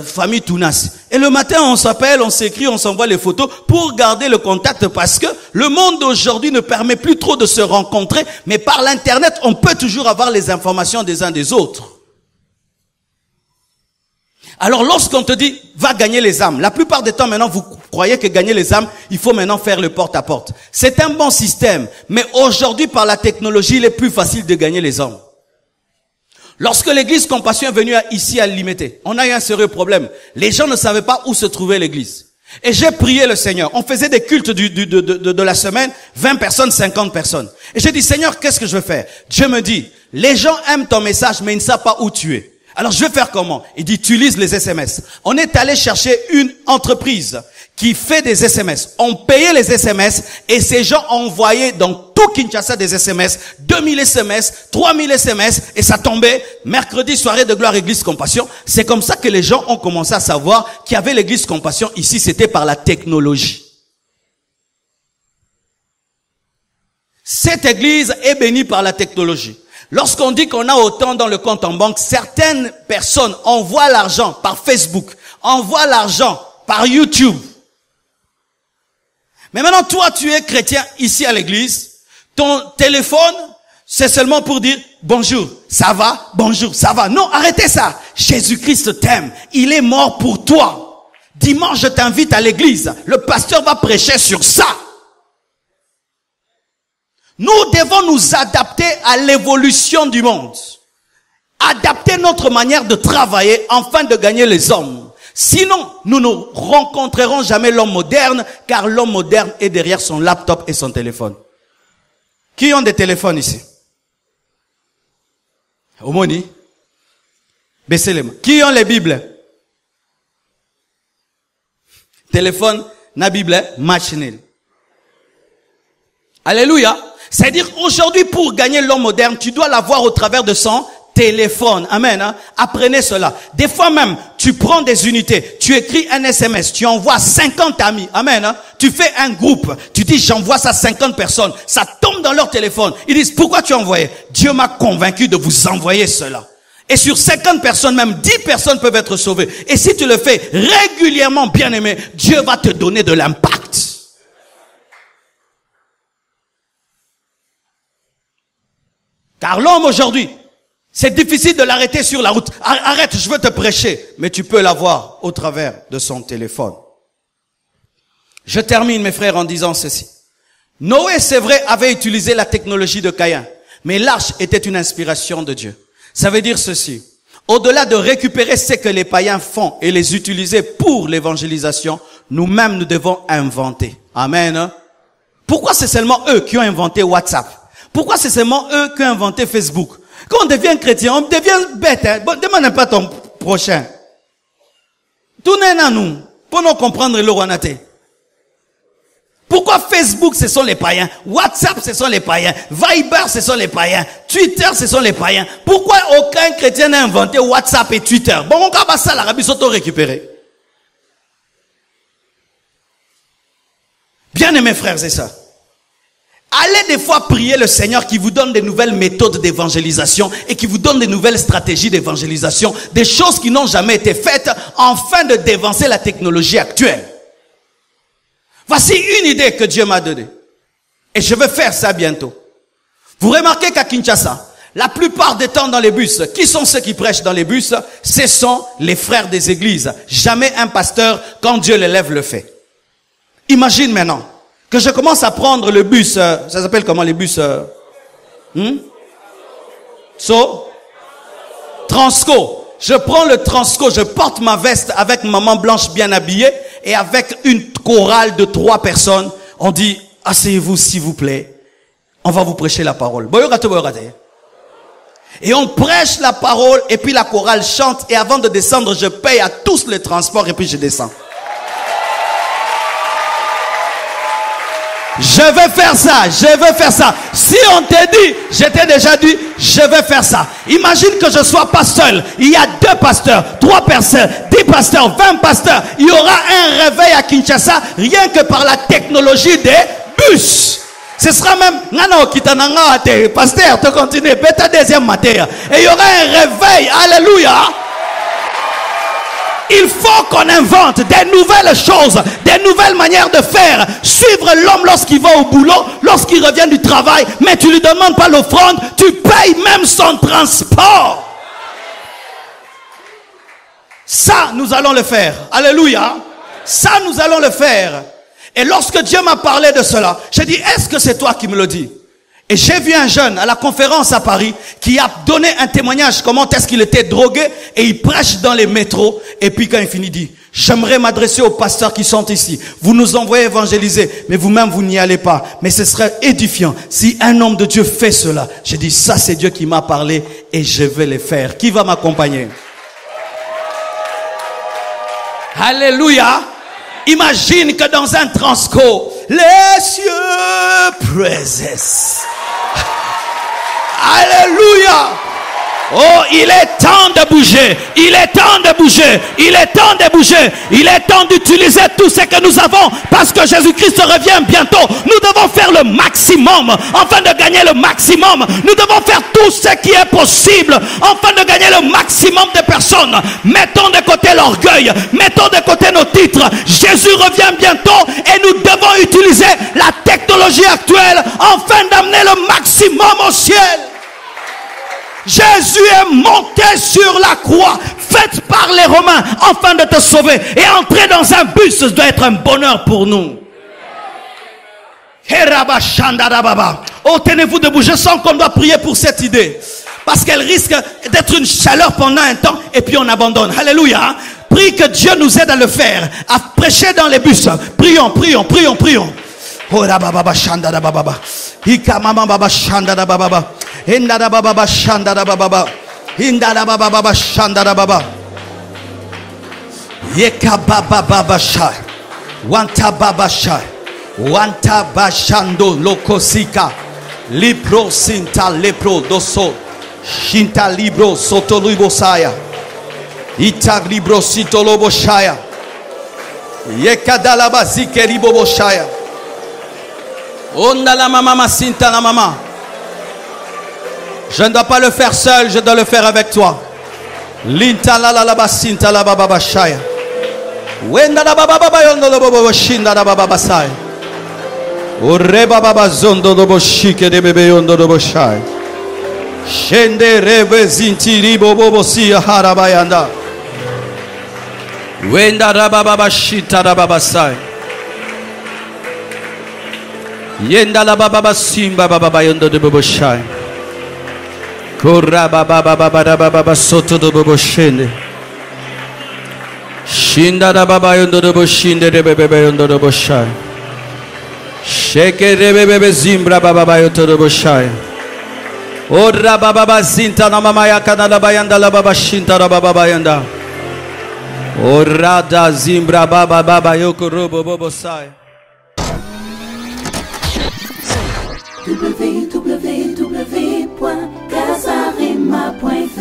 famille Tounas. Et le matin, on s'appelle, on s'écrit, on s'envoie les photos pour garder le contact parce que le monde d'aujourd'hui ne permet plus trop de se rencontrer, mais par l'internet, on peut toujours avoir les informations des uns des autres. Alors lorsqu'on te dit, va gagner les âmes, la plupart des temps maintenant, vous croyez que gagner les âmes, il faut maintenant faire le porte-à-porte. C'est un bon système, mais aujourd'hui par la technologie, il est plus facile de gagner les âmes. Lorsque l'église Compassion est venue ici à Limité, on a eu un sérieux problème. Les gens ne savaient pas où se trouvait l'église. Et j'ai prié le Seigneur. On faisait des cultes de la semaine, 20 personnes, 50 personnes. Et j'ai dit, Seigneur, qu'est-ce que je veux faire? Dieu me dit, les gens aiment ton message, mais ils ne savent pas où tu es. Alors je vais faire comment? Il dit, utilise les SMS. On est allé chercher une entreprise qui fait des SMS. On payait les SMS et ces gens envoyaient dans tout Kinshasa des SMS, 2000 SMS, 3000 SMS et ça tombait mercredi soirée de gloire Église Compassion. C'est comme ça que les gens ont commencé à savoir qu'il y avait l'Église Compassion ici, c'était par la technologie. Cette église est bénie par la technologie. Lorsqu'on dit qu'on a autant dans le compte en banque, certaines personnes envoient l'argent par Facebook, envoient l'argent par YouTube. Mais maintenant, toi, tu es chrétien ici à l'église. Ton téléphone, c'est seulement pour dire bonjour, ça va, bonjour, ça va. Non, arrêtez ça. Jésus-Christ t'aime. Il est mort pour toi. Dimanche, je t'invite à l'église. Le pasteur va prêcher sur ça. Nous devons nous adapter à l'évolution du monde. Adapter notre manière de travailler afin de gagner les hommes. Sinon, nous ne rencontrerons jamais l'homme moderne, car l'homme moderne est derrière son laptop et son téléphone. Qui ont des téléphones ici? Omoni? Baissez les mains. Qui ont les Bibles? Téléphone, na Bible, machine. Alléluia. C'est-à-dire, aujourd'hui, pour gagner l'homme moderne, tu dois l'avoir au travers de son téléphone. Amen. Hein? Apprenez cela. Des fois même, tu prends des unités, tu écris un SMS, tu envoies 50 amis. Amen. Hein? Tu fais un groupe, tu dis j'envoie ça à 50 personnes. Ça tombe dans leur téléphone. Ils disent pourquoi tu as envoyé? Dieu m'a convaincu de vous envoyer cela. Et sur 50 personnes, même 10 personnes peuvent être sauvées. Et si tu le fais régulièrement, bien aimé, Dieu va te donner de l'impact. Car l'homme aujourd'hui, c'est difficile de l'arrêter sur la route. Arrête, je veux te prêcher. Mais tu peux l'avoir au travers de son téléphone. Je termine, mes frères, en disant ceci. Noé, c'est vrai, avait utilisé la technologie de Caïn. Mais l'arche était une inspiration de Dieu. Ça veut dire ceci. Au-delà de récupérer ce que les païens font et les utiliser pour l'évangélisation, nous-mêmes, nous devons inventer. Amen. Pourquoi c'est seulement eux qui ont inventé WhatsApp? Pourquoi c'est seulement eux qui ont inventé Facebook? Quand on devient chrétien, on devient bête. Hein? Bon, demande pas ton prochain. Tout n'est à nous. Pour nous comprendre le Rwanaté. Pourquoi Facebook, ce sont les païens? WhatsApp, ce sont les païens. Viber, ce sont les païens. Twitter, ce sont les païens. Pourquoi aucun chrétien n'a inventé WhatsApp et Twitter? Bon, on va ça, l'Arabie s'auto-récupérer. Bien aimés frères et sœurs. Allez des fois prier le Seigneur qui vous donne des nouvelles méthodes d'évangélisation et qui vous donne des nouvelles stratégies d'évangélisation, des choses qui n'ont jamais été faites afin de dévancer la technologie actuelle. Voici une idée que Dieu m'a donnée. Et je vais faire ça bientôt. Vous remarquez qu'à Kinshasa, la plupart des temps dans les bus, qui sont ceux qui prêchent dans les bus? Ce sont les frères des églises. Jamais un pasteur, quand Dieu l'élève, le fait. Imagine maintenant que je commence à prendre le bus, ça s'appelle comment les bus? Transco. Je prends le Transco, je porte ma veste avec maman blanche bien habillée et avec une chorale de 3 personnes. On dit, asseyez-vous s'il vous plaît. On va vous prêcher la parole. Et on prêche la parole et puis la chorale chante et avant de descendre, je paye à tous le transport et puis je descends. Je vais faire ça, je vais faire ça. Si on te dit, je t'ai déjà dit, je vais faire ça. Imagine que je ne sois pas seul. Il y a 2 pasteurs, 3 personnes, 10 pasteurs, 20 pasteurs. Il y aura un réveil à Kinshasa, rien que par la technologie des bus. Ce sera même, pasteur, tu continues, bêta deuxième matière. Et il y aura un réveil, alléluia. Il faut qu'on invente des nouvelles choses, des nouvelles manières de faire. Suivre l'homme lorsqu'il va au boulot, lorsqu'il revient du travail, mais tu ne lui demandes pas l'offrande, tu payes même son transport. Ça, nous allons le faire. Alléluia. Ça, nous allons le faire. Et lorsque Dieu m'a parlé de cela, j'ai dit, est-ce que c'est toi qui me le dis? Et j'ai vu un jeune à la conférence à Paris qui a donné un témoignage comment est-ce qu'il était drogué et il prêche dans les métros. Et puis quand il finit, il dit, j'aimerais m'adresser aux pasteurs qui sont ici. Vous nous envoyez évangéliser, mais vous-même, vous n'y allez pas. Mais ce serait édifiant si un homme de Dieu fait cela. J'ai dit, ça c'est Dieu qui m'a parlé et je vais le faire. Qui va m'accompagner? Alléluia. Imagine que dans un transco, les cieux présent. Alléluia. Oh, il est temps de bouger. Il est temps de bouger. Il est temps de bouger. Il est temps d'utiliser tout ce que nous avons parce que Jésus-Christ revient bientôt. Nous devons faire le maximum afin de gagner le maximum. Nous devons faire tout ce qui est possible afin de gagner le maximum de personnes. Mettons de côté l'orgueil. Mettons de côté nos titres. Jésus revient bientôt et nous devons utiliser la technologie actuelle afin d'amener le maximum au ciel. Jésus est monté sur la croix, faite par les Romains, afin de te sauver. Et entrer dans un bus doit être un bonheur pour nous. Oh, tenez-vous debout. Je sens qu'on doit prier pour cette idée. Parce qu'elle risque d'être une chaleur pendant un temps et puis on abandonne. Alléluia. Prie que Dieu nous aide à le faire. À prêcher dans les bus. Prions, prions, prions, prions. Oh, rababa shanda da baba. Ika mama baba shanda da baba. Inda da baba shanda da baba. Inda da baba shanda da baba. Yeka baba baba shai. Wanta baba shai. Wanta bashando lokosika. Libro sinta lepro doso. Shinta libro soto libo saya. Ita libro sito lobo shaya. Yeka dalaba zikeri bobo shaya. Onda la mama masinta la mama. Je ne dois pas le faire seul, je dois le faire avec toi. Linta la la la basinta la baba bashaya. Wenda la baba baba yondo lo bobo shinda la baba basai. Ore baba bazondo lo boshike de bebe yondo lo boshai. Shende rebe zintiri bobo sia harabayanda. Wenda la baba bashita la baba sai. Yenda la baba simba baba yondo de bobo shai. Korra baba baba baba soto de bobo shende. Shinda da baba yondo de bobo shinde de bebe yondo de bobo shai. Sheke de bebe zimbra baba yondo de bobo shai. Ora baba zinta na mama ya kanada bayanda la baba shinta da baba bayanda. Ora da zimbra baba yoko robo bobo sai. www.casarema.fr